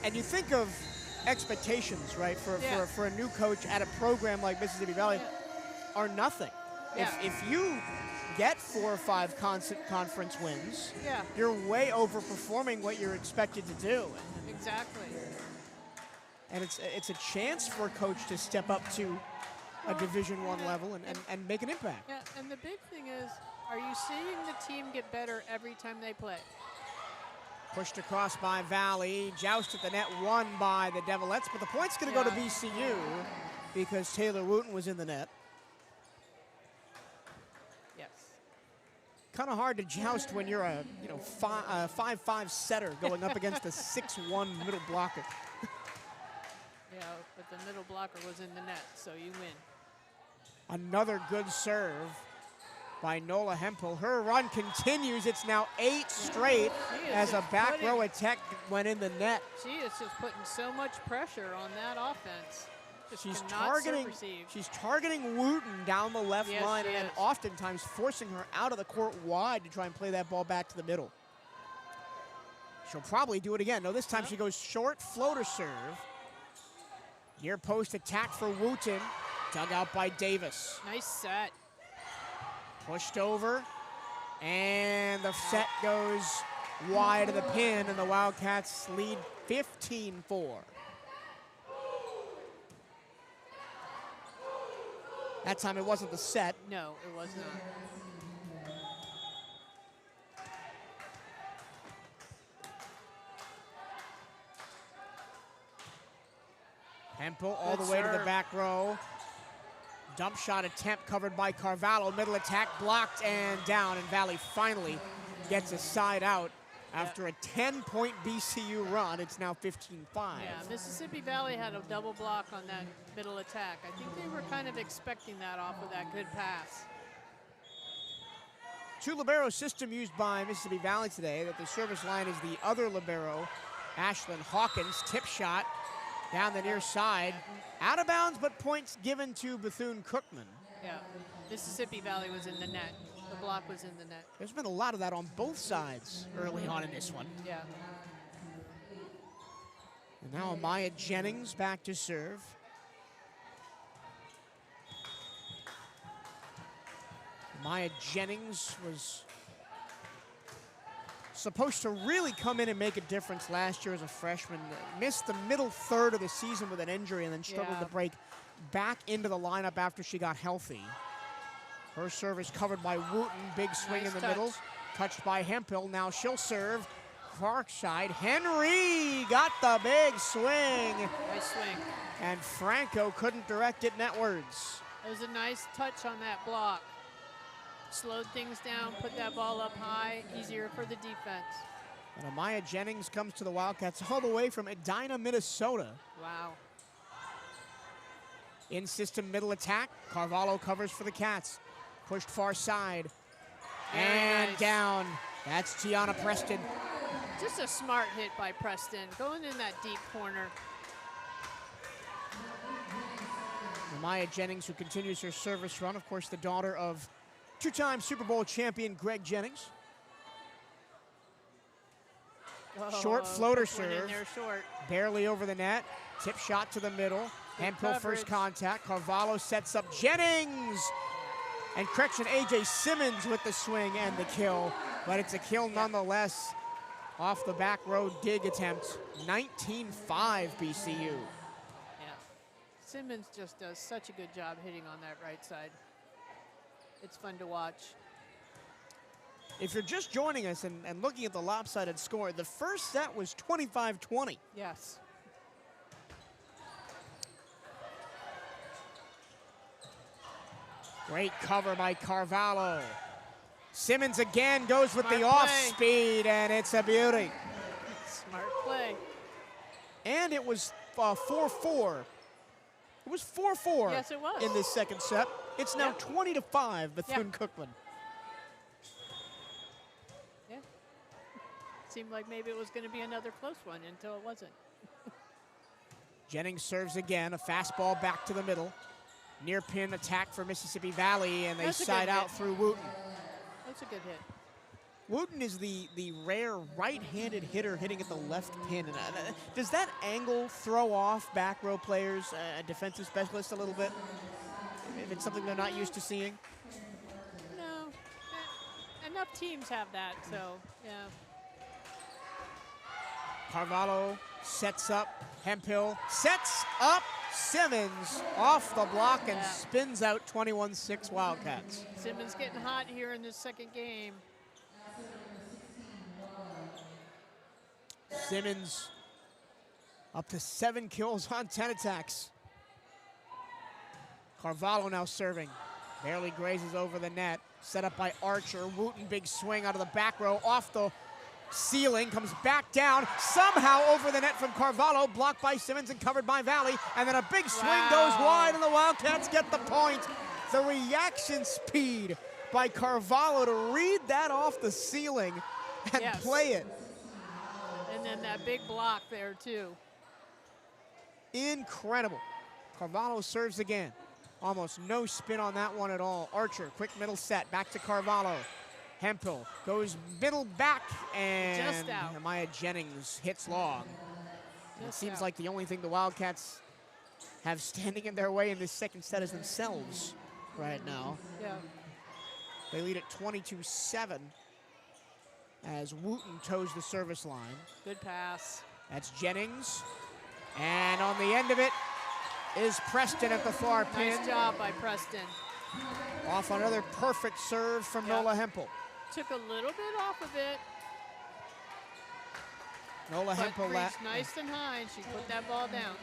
And you think of expectations, right, Yeah. for a new coach at a program like Mississippi Valley are nothing. Yeah. If you get 4 or 5 conference wins, Yeah. you're way overperforming what you're expected to do. Exactly. And it's a chance for a coach to step up to a Division I level and make an impact. Yeah, and the big thing is, are you seeing the team get better every time they play? Pushed across by Valley, joust at the net, won by the Devilettes, but the point's going to go to BCU because Taylor Wooten was in the net. Yes. Kind of hard to joust when you're a 5'5" setter going up against a 6'1" middle blocker. Yeah, but the middle blocker was in the net, so you win. Another good serve by Nola Hempel. Her run continues. It's now 8 straight as a back row attack went in the net. She is just putting so much pressure on that offense. Just She's cannot serve receive. targeting Wooten down the left line she and is. oftentimes forcing her out of the court wide to try and play that ball back to the middle. She'll probably do it again. No, this time she goes short floater serve. Near post attack for Wooten. Dug out by Davis. Nice set. Pushed over. And the set goes wide of the pin, and the Wildcats lead 15-4. That time it wasn't the set. No, it was not. Hempel all Good the way to the serve. back row. Dump shot attempt covered by Carvalho. Middle attack blocked and down, and Valley finally gets a side out after a 10-point BCU run. It's now 15-5. Yeah, Mississippi Valley had a double block on that middle attack. I think they were kind of expecting that off of that good pass. 2 libero system used by Mississippi Valley today. That the service line is the other libero, Ashlyn Hawkins. Tip shot down the near side. Out of bounds, but points given to Bethune-Cookman. Yeah, Mississippi Valley was in the net. The block was in the net. There's been a lot of that on both sides early on in this one. Yeah. And now Amaya Jennings back to serve. Amaya Jennings was supposed to really come in and make a difference last year as a freshman. Missed the middle third of the season with an injury and then struggled to break back into the lineup after she got healthy. Her serve is covered by Wooten. Big swing Nice in the middle. Touched by Hempel. Now she'll serve. Far side. Henry got the big swing. Nice swing. And Franco couldn't direct it netwards. It was a nice touch on that block. Slowed things down, put that ball up high, easier for the defense. And Amaya Jennings comes to the Wildcats all the way from Edina, Minnesota. Wow. In-system middle attack. Carvalho covers for the Cats. Pushed far side. Very And nice. down. That's Tiana Preston. Just a smart hit by Preston, going in that deep corner. Amaya Jennings, who continues her service run. Of course, the daughter of 2-time Super Bowl champion Greg Jennings. Short floater Quick one in serve. there short. Barely over the net. Tip shot to the middle. Hempel first coverage. contact. Carvalho sets up Jennings. And correction, A.J. Simmons with the swing and the kill. But it's a kill nonetheless. Off the back row dig attempt. 19-5 BCU. Yeah. Simmons just does such a good job hitting on that right side. It's fun to watch. If you're just joining us and looking at the lopsided score, the first set was 25-20. Yes. Great cover by Carvalho. Simmons again goes with Smart the off play. speed, and it's a beauty. Smart play. And it was 4-4. It was 4-4 Yes, it was. in this second set. It's now 20-5 Bethune-Cookman. Yeah. Seemed like maybe it was going to be another close one until it wasn't. Jennings serves again, a fastball back to the middle. Near pin attack for Mississippi Valley, and they That's a side good out hit. through Wooten. That's a good hit. Wooten is the rare right-handed hitter hitting at the left pin. And, does that angle throw off back row players, defensive specialists a little bit? If it's something they're not used to seeing? No. Enough teams have that, so, yeah. Carvalho sets up. Hemphill sets up Simmons off the block and spins out 21-6 Wildcats. Simmons getting hot here in this second game. Simmons up to 7 kills on 10 attacks. Carvalho now serving. Barely grazes over the net. Set up by Archer. Wooten, big swing out of the back row, off the ceiling, comes back down, somehow over the net from Carvalho, blocked by Simmons and covered by Valley, and then a big swing goes wide and the Wildcats get the point. The reaction speed by Carvalho to read that off the ceiling and play it. And then that big block there too. Incredible. Carvalho serves again. Almost no spin on that one at all. Archer, quick middle set, back to Carvalho. Hemphill goes middle back, and just out. Maya Jennings hits long. It seems like the only thing the Wildcats have standing in their way in this second set is themselves right now. Yeah. They lead at 22-7 as Wooten toes the service line. Good pass. That's Jennings. And on the end of it is Preston at the far pin. Nice job by Preston. Off another perfect serve from Nola Hemphill. Took a little bit off of it. Nola Hemphill nice and high, and she put that ball down.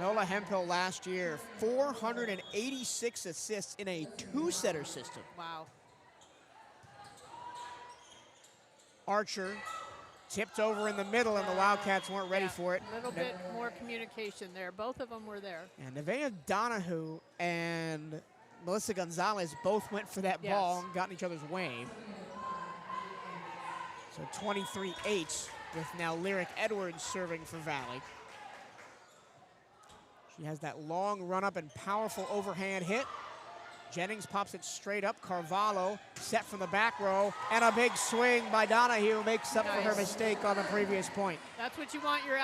Nola Hemphill last year, 486 assists in a two-setter system. Wow. Archer tipped over in the middle, and the Wildcats weren't ready for it. A little bit more communication there. Both of them were there. And Nevaeh Donahue and Melissa Gonzalez both went for that ball and got in each other's way. So 23-8 with now Lyric Edwards serving for Valley. She has that long run up and powerful overhand hit. Jennings pops it straight up. Carvalho set from the back row, and a big swing by Donahue makes up for her mistake on the previous point. That's what you want your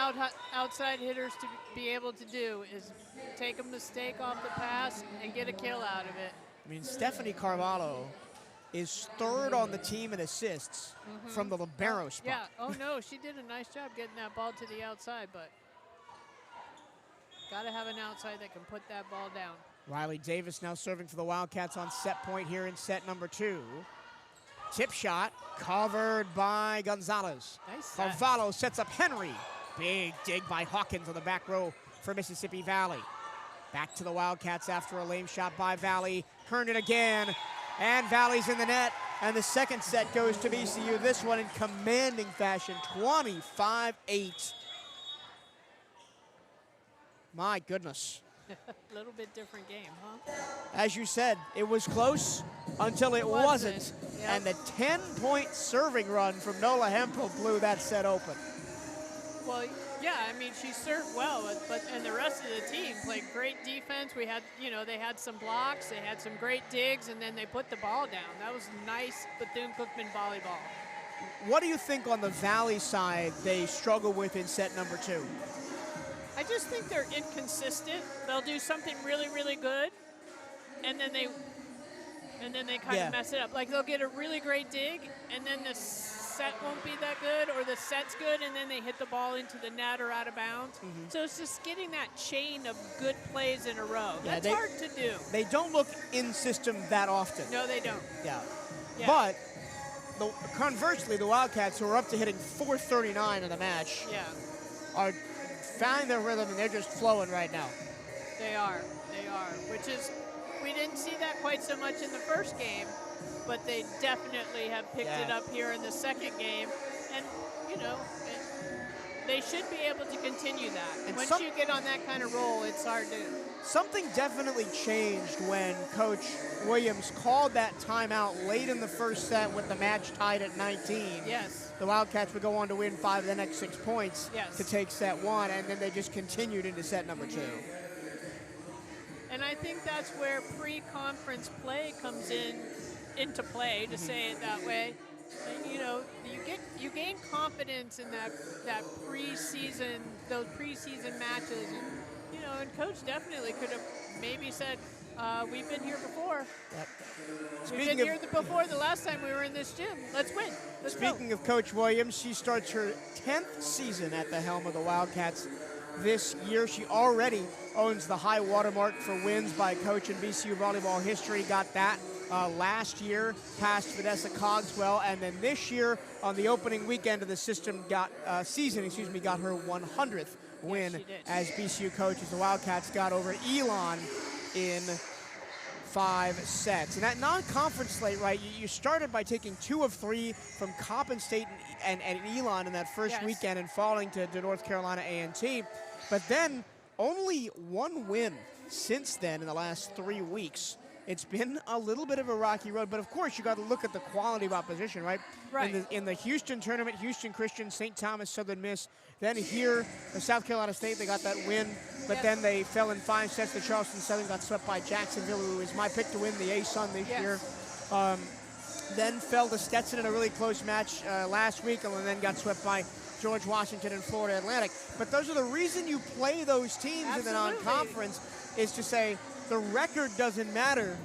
outside hitters to be able to do, is take a mistake off the pass and get a kill out of it. I mean, Stephanie Carvalho is third on the team in assists from the libero spot. Yeah, oh no, she did a nice job getting that ball to the outside, but got to have an outside that can put that ball down. Riley Davis now serving for the Wildcats on set point here in set number 2. Tip shot covered by Gonzalez. Nice. Carvalho sets up Henry. Big dig by Hawkins on the back row for Mississippi Valley. Back to the Wildcats after a lame shot by Valley. Herndon again, and Valley's in the net. And the second set goes to VCU. This one in commanding fashion, 25-8. My goodness. A little bit different game, huh? As you said, it was close until it wasn't. Yep. And the 10-point serving run from Nola Hemphill blew that set open. Well, yeah, I mean, she served well, and the rest of the team played great defense. We had, they had some blocks, they had some great digs, and then they put the ball down. That was nice Bethune-Cookman volleyball. What do you think on the Valley side they struggle with in set number 2? I just think they're inconsistent. They'll do something really, really good, and then they kind of mess it up. Like, they'll get a really great dig, and then the set won't be that good, or the set's good, and then they hit the ball into the net or out of bounds. So it's just getting that chain of good plays in a row. Yeah, That's hard to do. They don't look in system that often. No, they don't. Yeah. But conversely, the Wildcats, who are up to hitting 439 in the match, are finding their rhythm, and they're just flowing right now. They are, which is, we didn't see that quite so much in the first game, but they definitely have picked it up here in the second game, and, they should be able to continue that. And once you get on that kind of roll, it's hard to. Something definitely changed when Coach Williams called that timeout late in the first set with the match tied at 19. Yes. The Wildcats would go on to win 5 of the next 6 points to take set 1, and then they just continued into set number 2. And I think that's where pre-conference play comes into play, to say it that way, And, you know, you gain confidence in that preseason, those preseason matches, and you know, and coach definitely could have maybe said, "We've been here before. Yep. We've been here before the last time we were in this gym. Let's win. Let's go." Speaking of Coach Williams, she starts her 10th season at the helm of the Wildcats this year. She already owns the high watermark for wins by coach in VCU volleyball history. Got that last year, past Vanessa Cogswell, and then this year on the opening weekend of the season, got her 100th win she did. as VCU coach as the Wildcats got over Elon in 5 sets. And that non-conference slate, right, you started by taking 2 of 3 from Coppin State and Elon in that first Yes. weekend and falling to North Carolina A&T. But then only 1 win since then in the last 3 weeks. It's been a little bit of a rocky road, but of course you got to look at the quality of opposition, right? Right. In the Houston tournament, Houston Christian, St. Thomas, Southern Miss. Then here, South Carolina State, they got that win, but Yes. then they fell in 5 sets to Charleston Southern, got swept by Jacksonville, who is my pick to win the A-Sun this Yes. year. Then fell to Stetson in a really close match last week, and then got swept by George Washington and Florida Atlantic. But those are the reason you play those teams in the Absolutely. non-conference, is to say the record doesn't matter.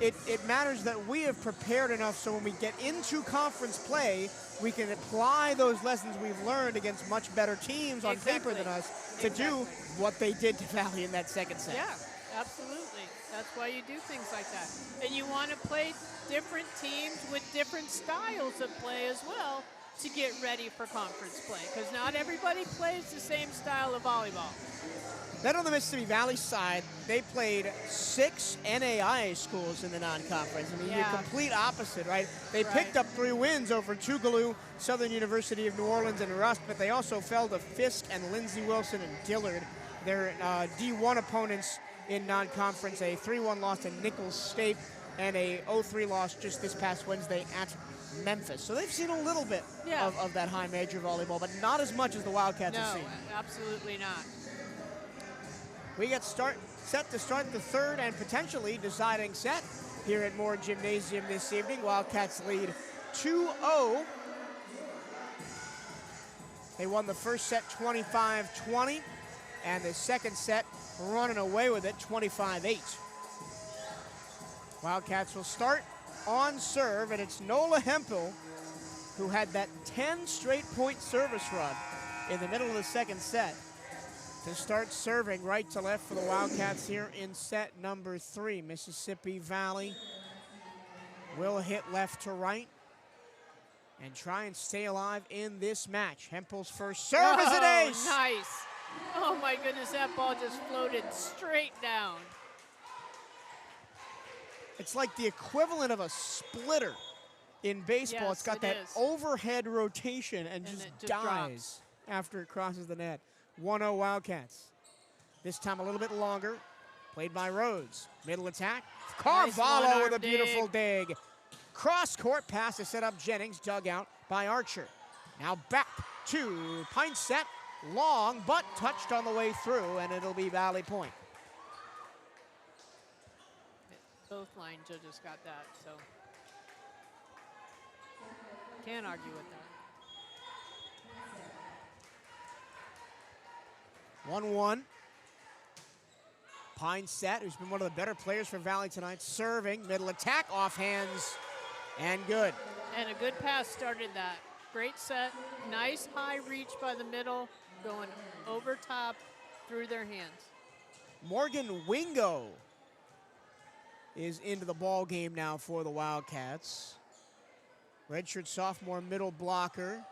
It matters that we have prepared enough so when we get into conference play, we can apply those lessons we've learned against much better teams on paper Exactly. than us to do what they did to Valley in that second set. Yeah, absolutely. That's why you do things like that. And you want to play different teams with different styles of play as well to get ready for conference play, because not everybody plays the same style of volleyball. Then on the Mississippi Valley side, they played 6 NAIA schools in the non-conference. I mean, Yeah. the complete opposite, right? They Right. picked up 3 wins over Tougaloo, Southern University of New Orleans, and Rust, but they also fell to Fisk and Lindsey Wilson and Dillard, their D1 opponents in non-conference. A 3-1 loss to Nichols State and a 0-3 loss just this past Wednesday at Memphis. So they've seen a little bit Yeah. of that high major volleyball, but not as much as the Wildcats have No, seen. absolutely not. We get set to start the third and potentially deciding set here at Moore Gymnasium this evening. Wildcats lead 2-0. They won the first set 25-20, and the second set running away with it 25-8. Wildcats will start on serve, and it's Nola Hempel who had that 10 straight point service run in the middle of the second set to start serving right to left for the Wildcats here in set number 3. Mississippi Valley will hit left to right and try and stay alive in this match. Hempel's first serve is an ace. Nice. Oh my goodness, that ball just floated straight down. It's like the equivalent of a splitter in baseball. Yes, It's got it that is. overhead rotation and And just it just dies drops. after it crosses the net. 1-0 Wildcats. This time a little bit longer. Played by Rhodes. Middle attack. Nice Carvalho with a one-arm beautiful dig. Cross-court pass to set up Jennings. Dug out by Archer. Now back to Pineset. Long, but touched on the way through, and it'll be Valley Point. Both line judges got that, so can't argue with that. 1-1. Pineset, who's been one of the better players for Valley tonight, serving. Middle attack, off hands, and good. And a good pass started that. Great set, nice high reach by the middle, going over top through their hands. Morgan Wingo is into the ball game now for the Wildcats. Redshirt sophomore middle blocker.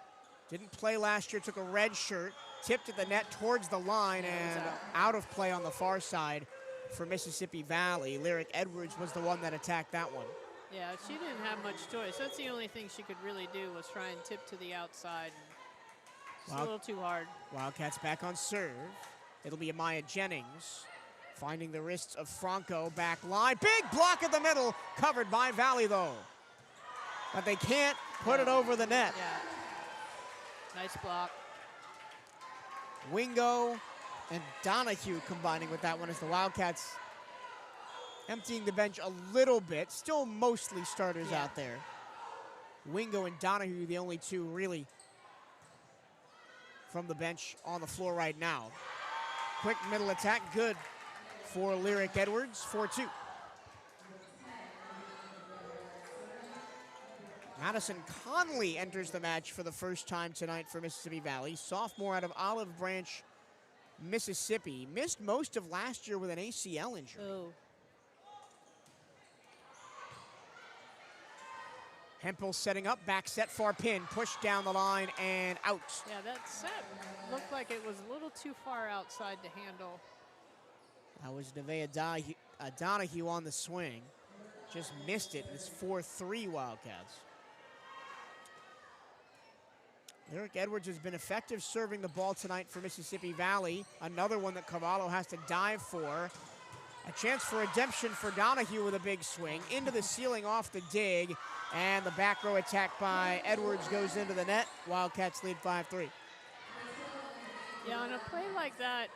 Didn't play last year, took a red shirt, tipped at the net towards the line, Yeah, it was and out of play on the far side for Mississippi Valley. Lyric Edwards was the one that attacked that one. Yeah, she didn't have much choice. That's the only thing she could really do was try and tip to the outside. It's a little too hard. Wildcats back on serve. It'll be Amaya Jennings finding the wrists of Franco back line. Big block at the middle, covered by Valley though. But they can't put it over the net. Yeah. Nice block. Wingo and Donahue combining with that one as the Wildcats emptying the bench a little bit. Still mostly starters Yeah. out there. Wingo and Donahue, the only two really from the bench on the floor right now. Quick middle attack, good for Lyric Edwards, 4-2. Madison Conley enters the match for the first time tonight for Mississippi Valley. Sophomore out of Olive Branch, Mississippi. Missed most of last year with an ACL injury. Oh. Hempel setting up, back set, far pin, pushed down the line and out. Yeah, that set looked like it was a little too far outside to handle. That was Nevaeh Donahue on the swing. Just missed it. It's 4-3 Wildcats. Lyric Edwards has been effective serving the ball tonight for Mississippi Valley. Another one that Carvalho has to dive for. A chance for redemption for Donahue with a big swing. Into the ceiling off the dig. And the back row attack by Edwards goes into the net. Wildcats lead 5-3. Yeah, on a play like that,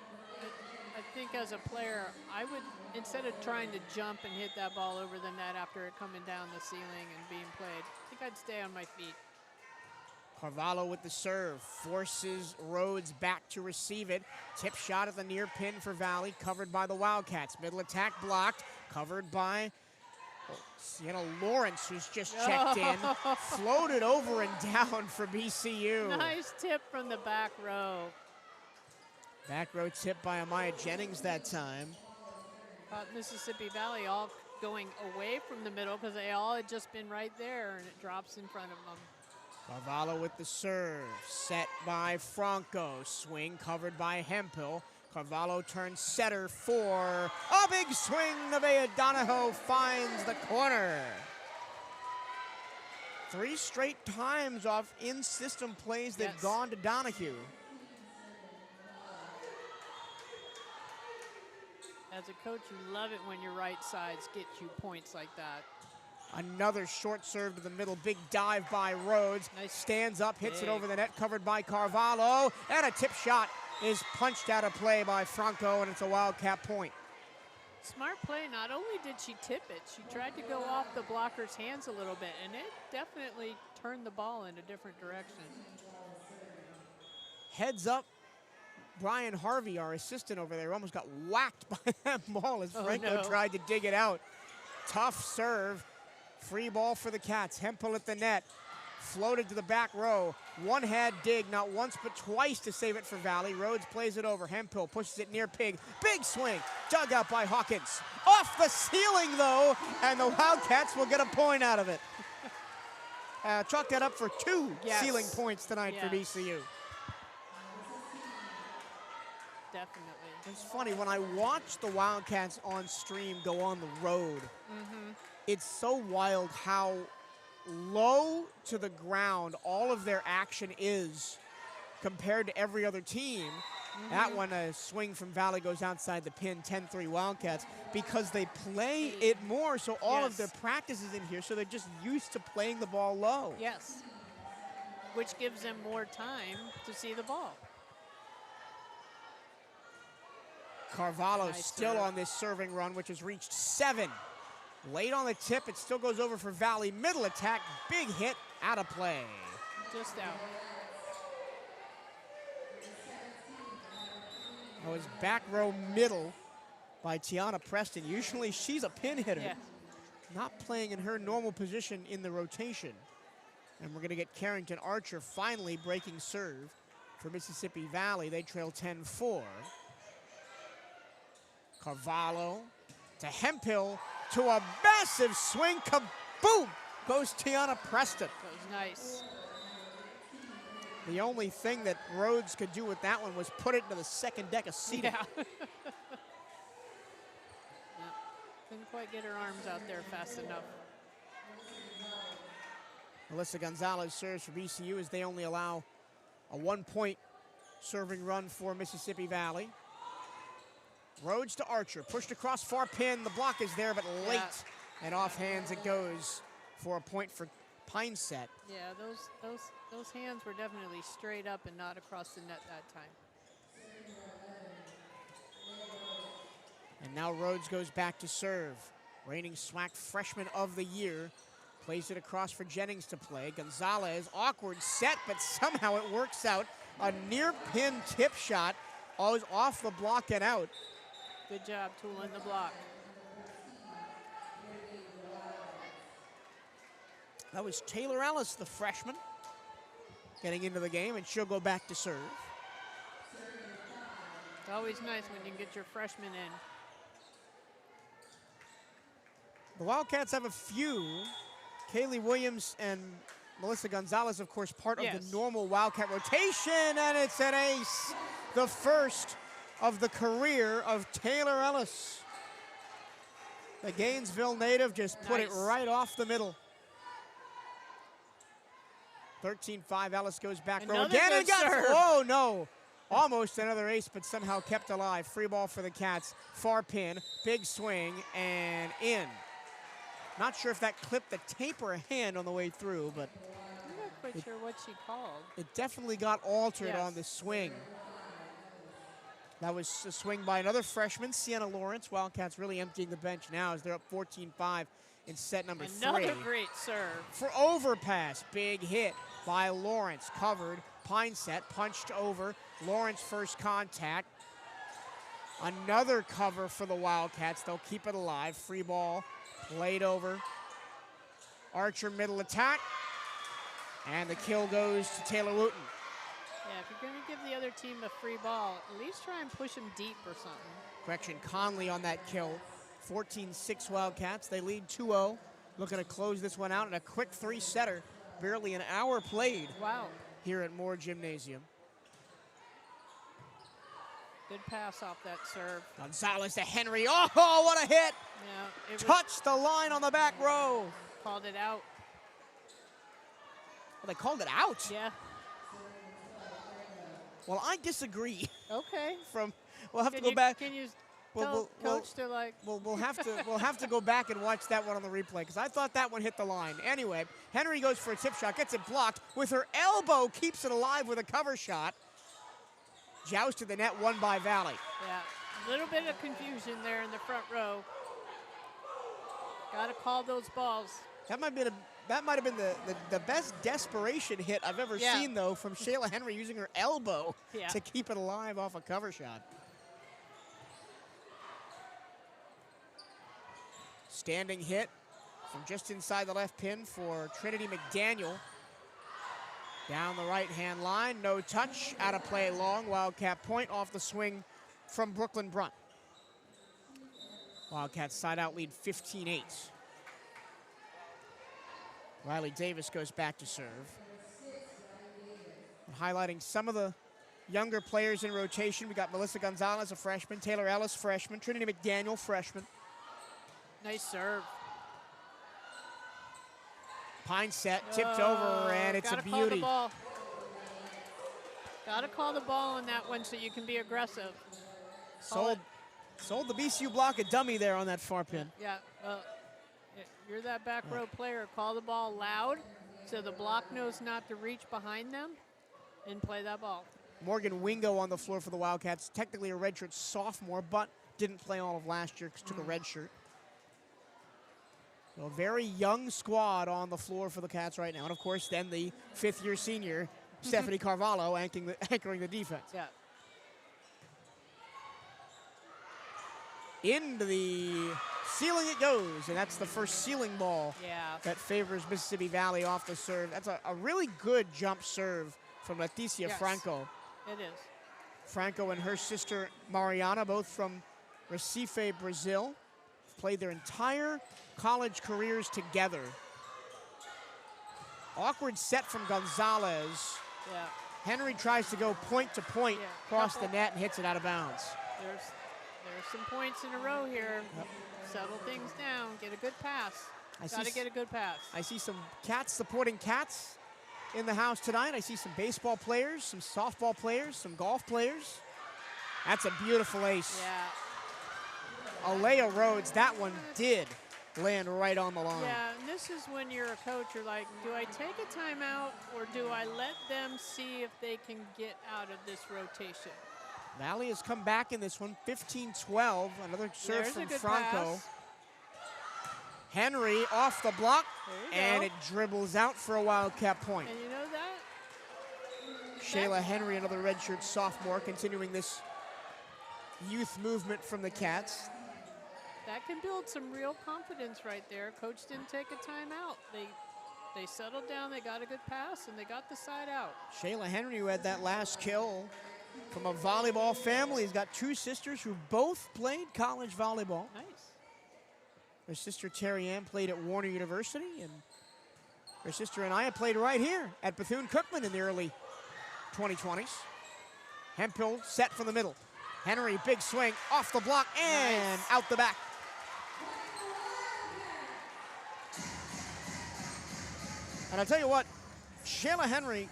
I think as a player, I would, instead of trying to jump and hit that ball over the net after it coming down the ceiling and being played, I think I'd stay on my feet. Carvalho with the serve, forces Rhodes back to receive it. Tip shot at the near pin for Valley, covered by the Wildcats. Middle attack blocked, covered by Sienna Lawrence, who's just checked in. Floated over and down for BCU. Nice tip from the back row. Back row tip by Amaya Jennings that time. Mississippi Valley all going away from the middle because they all had just been right there, and it drops in front of them. Carvalho with the serve, set by Franco. Swing covered by Hempel. Carvalho turns setter for a big swing. Nevaeh Donahue finds the corner. 3 straight times off in-system plays they've gone to Donahue. As a coach, you love it when your right sides get you points like that. Another short serve to the middle. Big dive by Rhodes. Nice. Stands up, hits it over the net, covered by Carvalho. And a tip shot is punched out of play by Franco, and it's a Wildcat point. Smart play. Not only did she tip it, she tried to go off the blocker's hands a little bit, and it definitely turned the ball in a different direction. Heads up, Brian Harvey, our assistant over there, almost got whacked by that ball as Franco tried to dig it out. Tough serve. Free ball for the Cats. Hempel at the net. Floated to the back row. One-hand dig, not once but twice to save it for Valley. Rhodes plays it over. Hempel pushes it near Pig. Big swing. Dug out by Hawkins. Off the ceiling, though, and the Wildcats will get a point out of it. Chalk that up for 2 ceiling points tonight for BCU. Definitely. It's funny, when I watch the Wildcats on stream go on the road, it's so wild how low to the ground all of their action is compared to every other team. That one, a swing from Valley goes outside the pin, 10-3 Wildcats, because they play it more, so all of their practice is in here, so they're just used to playing the ball low. Yes, which gives them more time to see the ball. Carvalho still on this serving run, which has reached 7. Late on the tip, it still goes over for Valley. Middle attack, big hit, out of play. Just out. That was back row middle by Tiana Preston. Usually she's a pin hitter. Yeah. Not playing in her normal position in the rotation. And we're going to get Carrington Archer finally breaking serve for Mississippi Valley. They trail 10-4. Carvalho to Hempel to a massive swing. Kaboom! Goes Tiana Preston. That was nice. The only thing that Rhodes could do with that one was put it into the second deck of seating. Yeah. Couldn't quite get her arms out there fast enough. Melissa Gonzalez serves for BCU as they only allow a 1-point serving run for Mississippi Valley. Rhodes to Archer, pushed across far pin. The block is there, but late. And off hands it goes for a point for Pine Set. Yeah, those hands were definitely straight up and not across the net that time. And now Rhodes goes back to serve. Reigning SWAC Freshman of the Year Plays it across for Jennings to play. Gonzalez, awkward set, but somehow it works out. A near pin tip shot, always off the block and out. Good job tooling the block. That was Taylor Ellis, the freshman, getting into the game, and she'll go back to serve. It's always nice when you can get your freshmen in. The Wildcats have a few. Kaylee Williams and Melissa Gonzalez, of course, part of the normal Wildcat rotation, and it's an ace. The first of the career of Taylor Ellis. The Gainesville native just put it right off the middle. 13-5, Ellis goes back row again and got, oh no. Almost another ace, but somehow kept alive. Free ball for the Cats, far pin, big swing, and in. Not sure if that clipped the tape or a hand on the way through, but I'm not quite sure what she called. It definitely got altered on the swing. That was a swing by another freshman, Sienna Lawrence. Wildcats really emptying the bench now as they're up 14-5 in set number 3. Another great serve. For overpass, big hit by Lawrence, covered. Pine set, punched over. Lawrence first contact. Another cover for the Wildcats. They'll keep it alive. Free ball. Played over. Archer middle attack. And the kill goes to Taylor Wooten. Yeah, if you're going to give the other team a free ball, at least try and push them deep or something. Correction, Conley on that kill. 14-6 Wildcats. They lead 2-0. Looking to close this one out in a quick 3-setter. Barely an hour played here at Moore Gymnasium. Good pass off that serve. Gonzalez to Henry. Oh, what a hit! Yeah, it touched the line on the back row. Called it out. Well, they called it out? Yeah. Well, I disagree. Okay. We'll have to go back. Can you tell Coach to like? We'll have to go back and watch that one on the replay because I thought that one hit the line. Anyway, Henry goes for a tip shot, gets it blocked with her elbow, keeps it alive with a cover shot. Joust to the net, won by Valley. Yeah, a little bit of confusion there in the front row. Got to call those balls. That might have been the best desperation hit I've ever seen, though, from Shayla Henry using her elbow to keep it alive off a cover shot. Standing hit from just inside the left pin for Trinity McDaniel. Down the right-hand line, no touch, out of play long. Wildcat point off the swing from Brooklyn Brunt. Wildcats side out lead 15-8. Riley Davis goes back to serve. Highlighting some of the younger players in rotation. We got Melissa Gonzalez, a freshman. Taylor Ellis, freshman. Trinity McDaniel, freshman. Nice serve. Pine set, tipped over, and it's a beauty. Call the ball. Gotta call the ball on that one so you can be aggressive. Sold the BCU block a dummy there on that far pin. Yeah, you're that back row player. Call the ball loud so the block knows not to reach behind them and play that ball. Morgan Wingo on the floor for the Wildcats. Technically a redshirt sophomore, but didn't play all of last year because took a red shirt. So a very young squad on the floor for the Cats right now. And, of course, then the fifth-year senior, Stephanie Carvalho, anchoring the defense. Yeah. Into the ceiling it goes, and that's the first ceiling ball that favors Mississippi Valley off the serve. That's a really good jump serve from Leticia Franco. It is. Franco and her sister Mariana, both from Recife, Brazil, played their entire college careers together. Awkward set from Gonzalez. Yeah. Henry tries to go point to point across the net and hits it out of bounds. There's some points in a row here. Yep. Settle things down. Get a good pass. Got to get a good pass. I see some Cats supporting Cats in the house tonight. I see some baseball players, some softball players, some golf players. That's a beautiful ace. Yeah. Alea Rhodes, that one did land right on the line. Yeah, and this is when you're a coach, you're like, do I take a timeout or do I let them see if they can get out of this rotation? Valley has come back in this one, 15-12. Another serve from Franco. Pass. Henry off the block, There you and go. it dribbles out for a Wildcat point. And you know that? Shayla Henry, another redshirt sophomore, continuing this youth movement from the Cats. That can build some real confidence right there. Coach didn't take a timeout. They settled down, they got a good pass, and they got the side out. Shayla Henry, who had that last kill from a volleyball family, has got two sisters who both played college volleyball. Nice. Her sister Terry Ann played at Warner University, and her sister Anaya played right here at Bethune-Cookman in the early 2020s. Hemphill set from the middle. Henry, big swing, off the block, and Nice. out the back. And I'll tell you what, Shayla Henry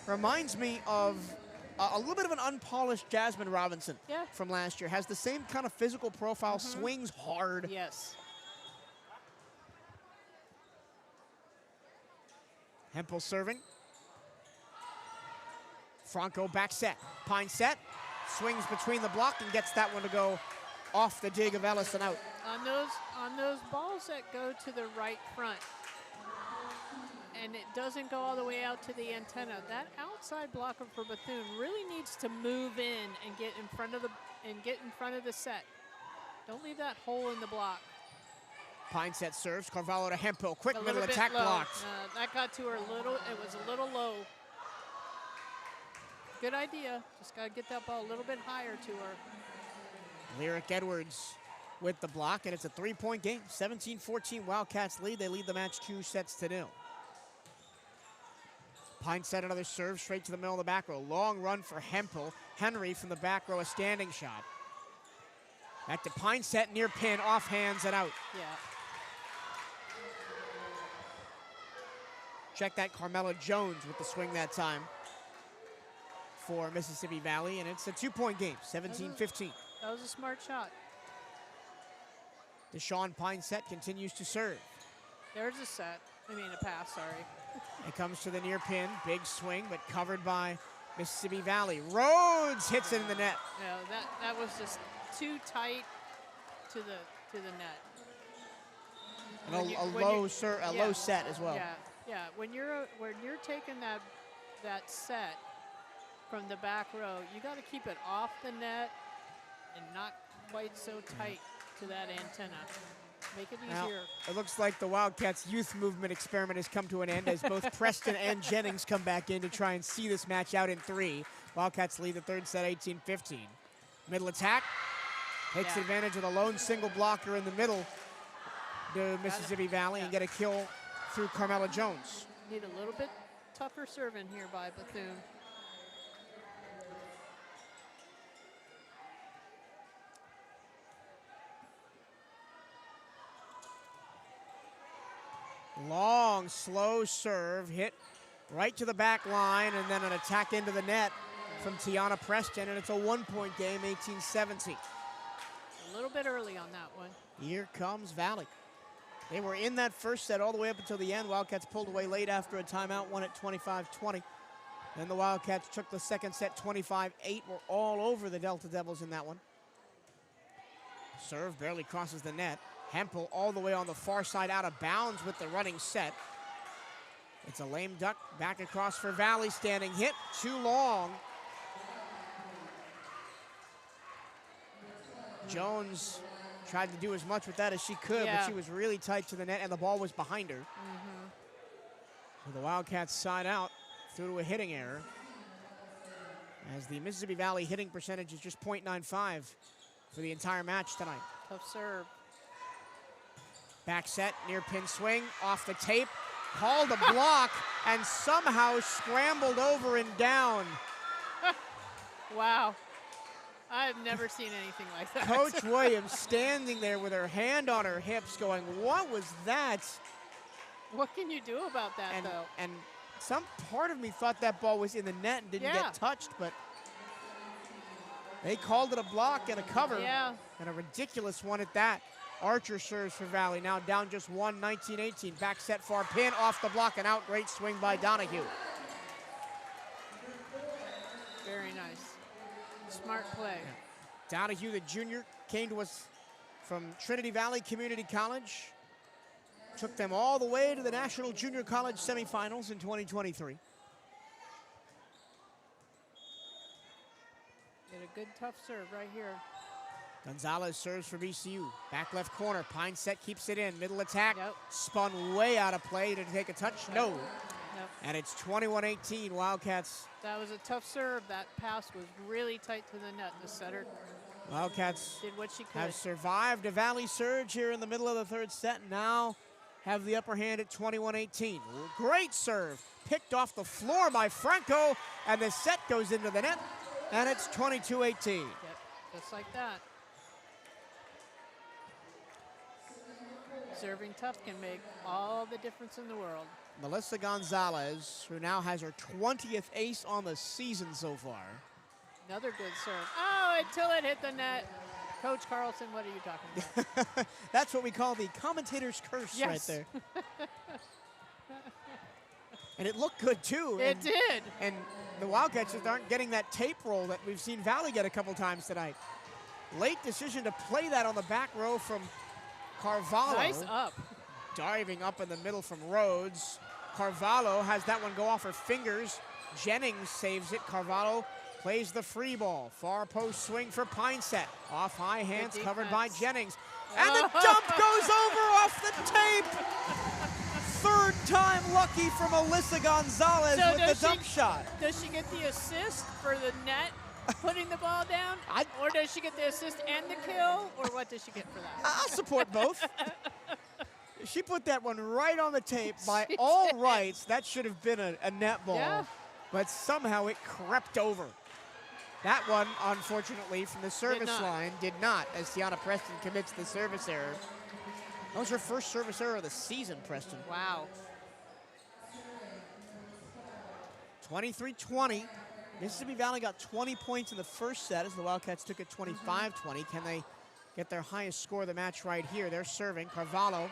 reminds me of a little bit of an unpolished Jasmine Robinson Yeah. from last year. Has the same kind of physical profile, swings hard. Yes. Hemphill serving. Franco back set. Pine set. Swings between the block and gets that one to go off the dig of Ellison out. On those balls that go to the right front, and it doesn't go all the way out to the antenna, that outside blocker for Bethune really needs to move in and get in front of the set. Don't leave that hole in the block. Pine set serves. Carvalho to Hemphill. Quick A middle little bit attack low. blocked. That got to her a little. It was a little low. Good idea. Just got to get that ball a little bit higher to her. Lyric Edwards with the block, and it's a 3-point game. 17-14 Wildcats lead. They lead the match 2-0. Pine set another serve straight to the middle of the back row. Long run for Hemphill. Henry from the back row, a standing shot. Back to Pine set, near pin, off hands and out. Yeah. Check that, Carmela Jones with the swing that time for Mississippi Valley, and it's a 2-point game, 17-15. That was a smart shot. Deshaun Pine set continues to serve. There's a set. A pass, sorry. It comes to the near pin, big swing, but covered by Mississippi Valley. Rhodes hits it in the net. No, that was just too tight to the net. And When you- a when low you- low set as well. Yeah. When you're taking that set from the back row, you got to keep it off the net and not quite so tight to that antenna. Make it Now, easier. it looks like the Wildcats youth movement experiment has come to an end as both Preston and Jennings come back in to try and see this match out in 3. Wildcats lead the third set 18-15. Middle attack. Takes Yeah. advantage of the lone single blocker in the middle to Mississippi Valley and get a kill through Carmela Jones. Need a little bit tougher serving here by Bethune. Long, slow serve, hit right to the back line, and then an attack into the net from Tiana Preston, and it's a 1-point game, 18-17. A little bit early on that one. Here comes Valley. They were in that first set all the way up until the end. Wildcats pulled away late after a timeout, won at 25-20. Then the Wildcats took the second set 25-8. Were all over the Delta Devils in that one. Serve barely crosses the net. Hemphill all the way on the far side, out of bounds with the running set. It's a lame duck, back across for Valley, standing hit, too long. Jones tried to do as much with that as she could, Yeah. but she was really tight to the net, and the ball was behind her. So the Wildcats side out through to a hitting error, as the Mississippi Valley hitting percentage is just .95 for the entire match tonight. Tough serve. Back set, near pin swing, off the tape, called a block, and somehow scrambled over and down. Wow. I've never seen anything like that. Coach Williams standing there with her hand on her hips going, what was that? What can you do about that, though? And some part of me thought that ball was in the net and didn't Yeah. get touched, but they called it a block and a cover. Yeah. And a ridiculous one at that. Archer serves for Valley, now down just 1, 19-18. Back set, far pin, off the block and out. Great swing by Donahue. Very nice. Smart play. Donahue, the junior, came to us from Trinity Valley Community College. took them all the way to the National Junior College semifinals in 2023. Get a good tough serve right here. Gonzalez serves for VCU. Back left corner. Pineset keeps it in. Middle attack. Yep. Spun way out of play to take a touch. No. Yep. And it's 21-18. Wildcats. That was a tough serve. That pass was really tight to the net. The setter Wildcats did what she could. have survived a valley surge here in the middle of the third set. Now have the upper hand at 21-18. Great serve. Picked off the floor by Franco. And the set goes into the net. And it's 22-18. Yep. Just like that. Serving tough can make all the difference in the world. Melissa Gonzalez, who now has her 20th ace on the season so far. Another good serve. Oh, until it hit the net. Coach Carlson, what are you talking about? That's what we call the commentator's curse right Yes. there. And it looked good, too. It did. And the Wildcats just aren't getting that tape roll that we've seen Valley get a couple times tonight. Late decision to play that on the back row from Carvalho. Nice up. Diving up in the middle from Rhodes. Carvalho has that one go off her fingers. Jennings saves it. Carvalho plays the free ball. Far post swing for Pineset. Off high hands covered by Jennings. And the dump goes over off the tape. Third time lucky for Melissa Gonzalez with the dump shot. Does she get the assist for the net putting the ball down? Or does she get the assist and the kill? Or what does she get for that? I'll support both. She put that one right on the tape. By all rights, that should have been a net ball. Yeah. But somehow it crept over. That one, unfortunately, from the service line, did not, as Tiana Preston commits the service error. That was her first service error of the season, Preston. Wow. 23-20. Mississippi Valley got 20 points in the first set as the Wildcats took it 25-20. Can they get their highest score of the match right here? They're serving. Carvalho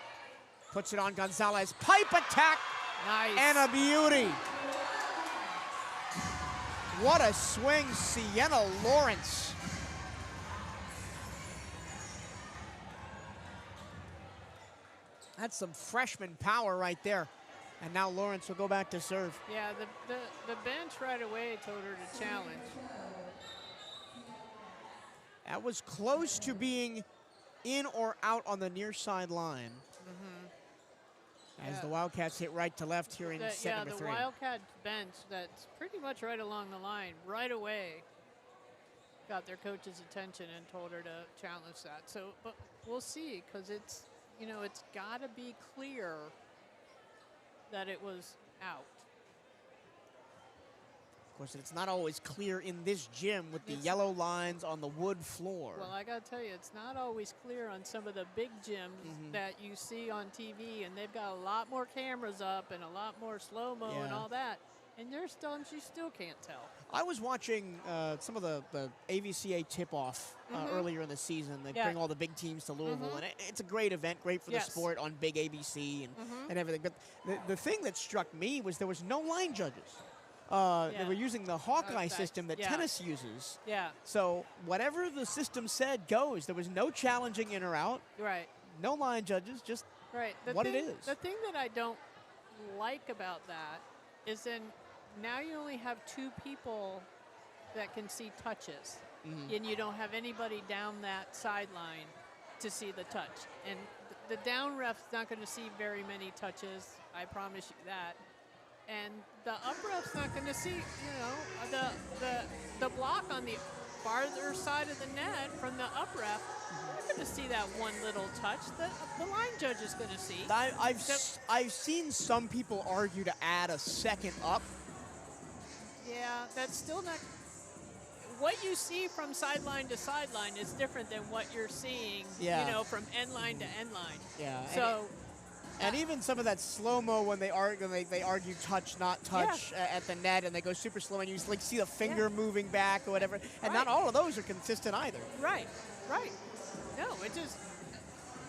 puts it on Gonzalez. Pipe attack. Nice. And a beauty. What a swing, Sienna Lawrence. That's some freshman power right there. And now Lawrence will go back to serve. Yeah, the bench right away told her to challenge. That was close to being in or out on the near side line. As the Wildcats hit right to left here in set number 3. Yeah, the Wildcat bench that's pretty much right along the line, right away, got their coach's attention and told her to challenge that. So, but we'll see, because it's, you know, it's got to be clear that it was out. Of course, it's not always clear in this gym with the yellow lines on the wood floor. Well, I got to tell you, it's not always clear on some of the big gyms that you see on TV, and they've got a lot more cameras up and a lot more slow-mo and all that, and there's times you still can't tell. I was watching some of the AVCA tip-off earlier in the season. They bring all the big teams to Louisville, and it's a great event, great for the sport on big ABC and everything. But the thing that struck me was there was no line judges. They were using the Hawkeye system that tennis uses. Yeah. So whatever the system said goes. There was no challenging in or out. Right. No line judges, just what it is. The thing that I don't like about that is then now you only have 2 people that can see touches, and you don't have anybody down that sideline to see the touch. And the down ref's not going to see very many touches, I promise you that. And the up ref's not going to see, you know, the block on the farther side of the net from the up ref. They're going to see that one little touch that the line judge is going to see. I've seen some people argue to add a second up. Yeah, that's still not. What you see from sideline to sideline is different than what you're seeing, you know, from end line to end line. Yeah. So. And even some of that slow-mo when they argue touch, not touch at the net, and they go super slow, and you like see the finger moving back or whatever. And not all of those are consistent either. Right. No, it just,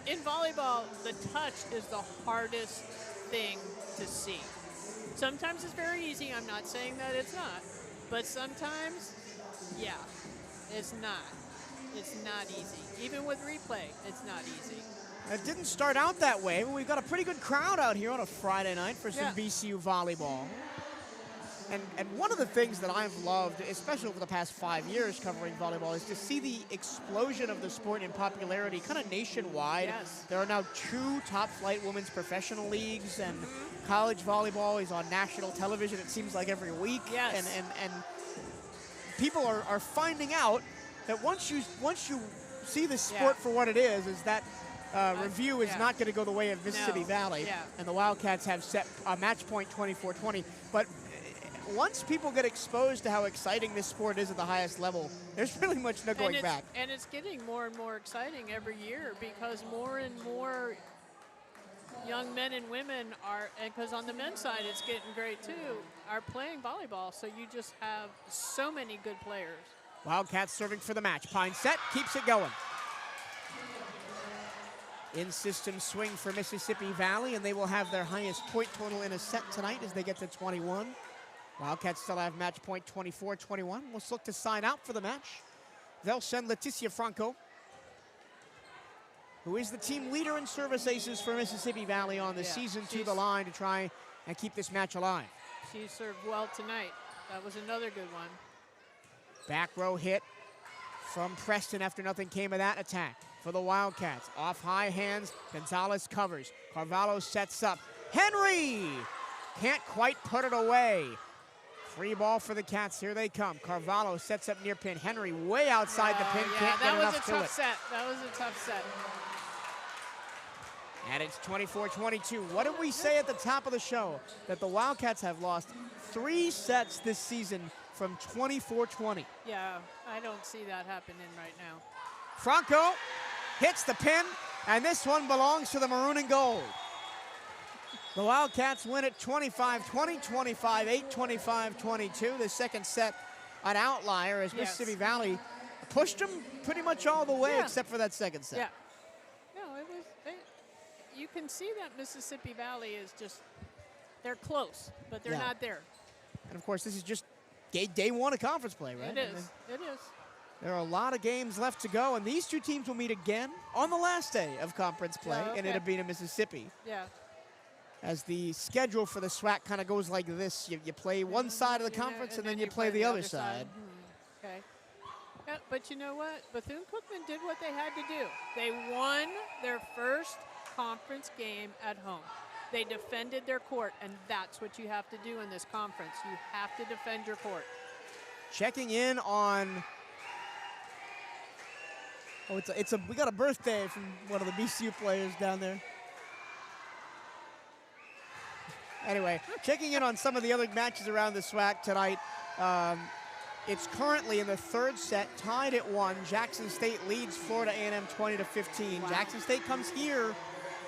in volleyball, the touch is the hardest thing to see. Sometimes it's very easy. I'm not saying that it's not. But sometimes, it's not. It's not easy. Even with replay, it's not easy. It didn't start out that way, but we've got a pretty good crowd out here on a Friday night for some VCU volleyball. And one of the things that I've loved, especially over the past 5 years covering volleyball, is to see the explosion of the sport in popularity kind of nationwide. Yes. There are now 2 top-flight women's professional leagues, and college volleyball is on national television, it seems like, every week. Yes. And people are finding out that once you see the sport for what it is that review is not going to go the way of Mississippi Valley. Yeah. And the Wildcats have set a match point 24-20. But once people get exposed to how exciting this sport is at the highest level, there's really much no going back. And it's getting more and more exciting every year because more and more young men and women are, and because on the men's side it's getting great too, are playing volleyball. So you just have so many good players. Wildcats serving for the match. Pine set, keeps it going. In-system swing for Mississippi Valley, and they will have their highest point total in a set tonight as they get to 21. Wildcats still have match point 24-21. Let's look to sign out for the match. They'll send Leticia Franco, who is the team leader in service aces for Mississippi Valley on the season, to the line to try and keep this match alive. She served well tonight. That was another good one. Back row hit from Preston after nothing came of that attack for the Wildcats. Off high hands, Gonzalez covers. Carvalho sets up. Henry can't quite put it away. Free ball for the Cats. Here they come. Carvalho sets up near pin. Henry way outside the pin. Can't get enough to it. That was a tough set. And it's 24-22. What did we say at the top of the show? That the Wildcats have lost 3 sets this season from 24-20. Yeah, I don't see that happening right now. Franco hits the pin, and this one belongs to the maroon and gold. The Wildcats win it 25-20, 25-8, 25-22. The second set, an outlier as Mississippi Valley pushed them pretty much all the way except for that second set. Yeah. No, it was. You can see that Mississippi Valley is just, they're close, but they're not there. And of course, this is just day 1 of conference play, right? It is. It is. There are a lot of games left to go, and these 2 teams will meet again on the last day of conference play in Idabina, Mississippi. Yeah. As the schedule for the SWAC kind of goes like this. You play one side of the conference, and then you play the other side. Okay. Yeah, but you know what? Bethune-Cookman did what they had to do. They won their first conference game at home. They defended their court, and that's what you have to do in this conference. You have to defend your court. Checking in on... Oh, we got a birthday from one of the BCU players down there. Anyway, checking in on some of the other matches around the SWAC tonight. It's currently in the 3rd set, tied at 1. Jackson State leads Florida A&M 20-15. Wow. Jackson State comes here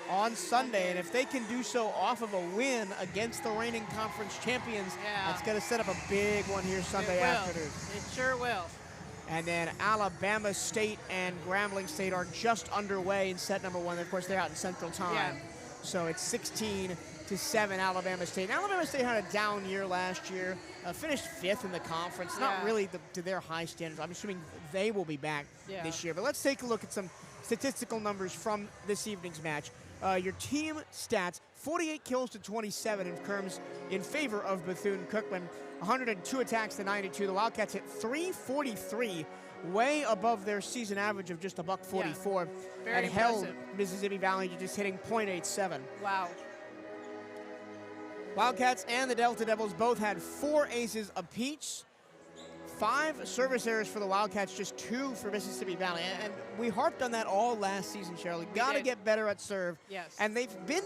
on Sunday, and if they can do so off of a win against the reigning conference champions, that's going to set up a big one here Sunday afternoon. It sure will. And then Alabama State and Grambling State are just underway in set number 1. Of course, they're out in Central Time. Yeah. So it's 16-7 Alabama State. Alabama State had a down year last year, finished 5th in the conference. Not really to their high standards. I'm assuming they will be back this year. But let's take a look at some statistical numbers from this evening's match. Your team stats, 48 kills to 27 in favor of Bethune-Cookman. 102 attacks to 92. The Wildcats hit 343, way above their season average of just $144. Very and held impressive. Mississippi Valley to just hitting .87. Wow. Wildcats and the Delta Devils both had 4 aces apiece. 5 service errors for the Wildcats, just 2 for Mississippi Valley. And we harped on that all last season, Cheryl. Got to get better at serve. Yes. And they've been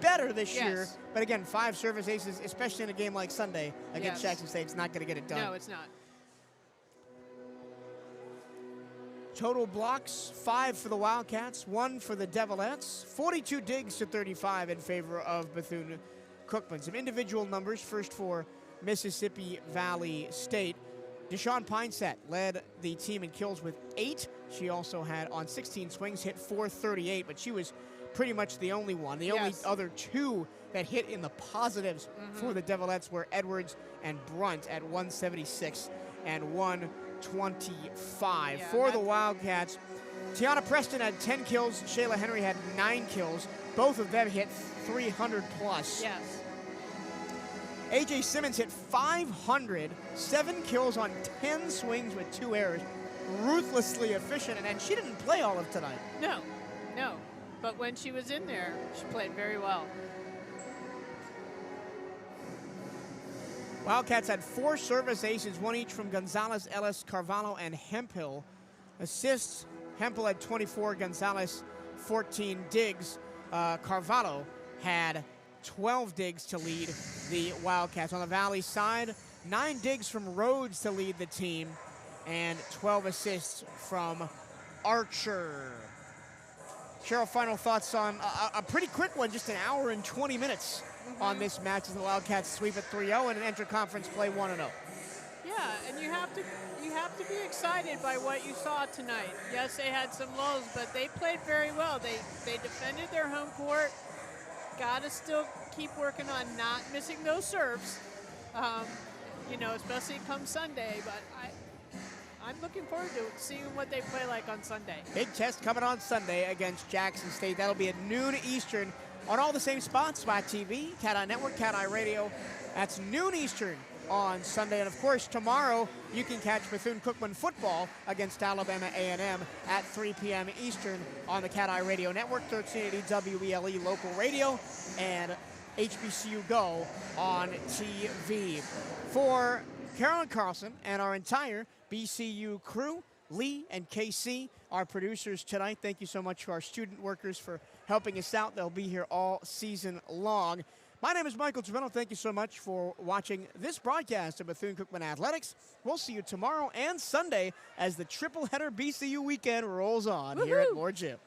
better this year. But again, 5 service aces, especially in a game like Sunday against Jackson State, it's not going to get it done. No, it's not. Total blocks, 5 for the Wildcats, 1 for the Devilettes. 42 digs to 35 in favor of Bethune-Cookman. Some individual numbers, first for Mississippi Valley State. Deshawn Pineset led the team in kills with 8. She also had, on 16 swings, hit .438, but she was pretty much the only one. The only other 2 that hit in the positives for the Devilettes were Edwards and Brunt at 176 and 125. For the Wildcats, Tiana Preston had 10 kills. Shayla Henry had 9 kills. Both of them hit 300 plus. Yes. AJ Simmons hit 500, 7 kills on 10 swings with 2 errors. Ruthlessly efficient, and she didn't play all of tonight. No. But when she was in there, she played very well. Wildcats had 4 service aces, 1 each from Gonzalez, Ellis, Carvalho, and Hemphill. Assists, Hemphill had 24, Gonzalez 14 digs. Carvalho had 12 digs to lead the Wildcats. On the Valley side, 9 digs from Rhodes to lead the team, and 12 assists from Archer. Cheryl, final thoughts on a pretty quick one, just an hour and 20 minutes on this match as the Wildcats sweep at 3-0 and enter conference play 1-0. Yeah, and you have to be excited by what you saw tonight. Yes, they had some lows, but they played very well. They defended their home court. Got to still keep working on not missing those serves, especially come Sunday. But I'm looking forward to seeing what they play like on Sunday. Big test coming on Sunday against Jackson State. That'll be at noon Eastern on all the same spots, Spot TV, CatEye Network, CatEye Radio. That's noon Eastern on Sunday. And, of course, tomorrow you can catch Bethune-Cookman football against Alabama A&M at 3 p.m. Eastern on the CatEye Radio Network, 1380 WELE local radio, and HBCU Go on TV. For Carolyn Carlson and our entire BCU crew, Lee and KC, our producers tonight, thank you so much to our student workers for helping us out. They'll be here all season long. My name is Michael Trevino. Thank you so much for watching this broadcast of Bethune-Cookman Athletics. We'll see you tomorrow and Sunday as the triple-header BCU weekend rolls on here at Moore Gym.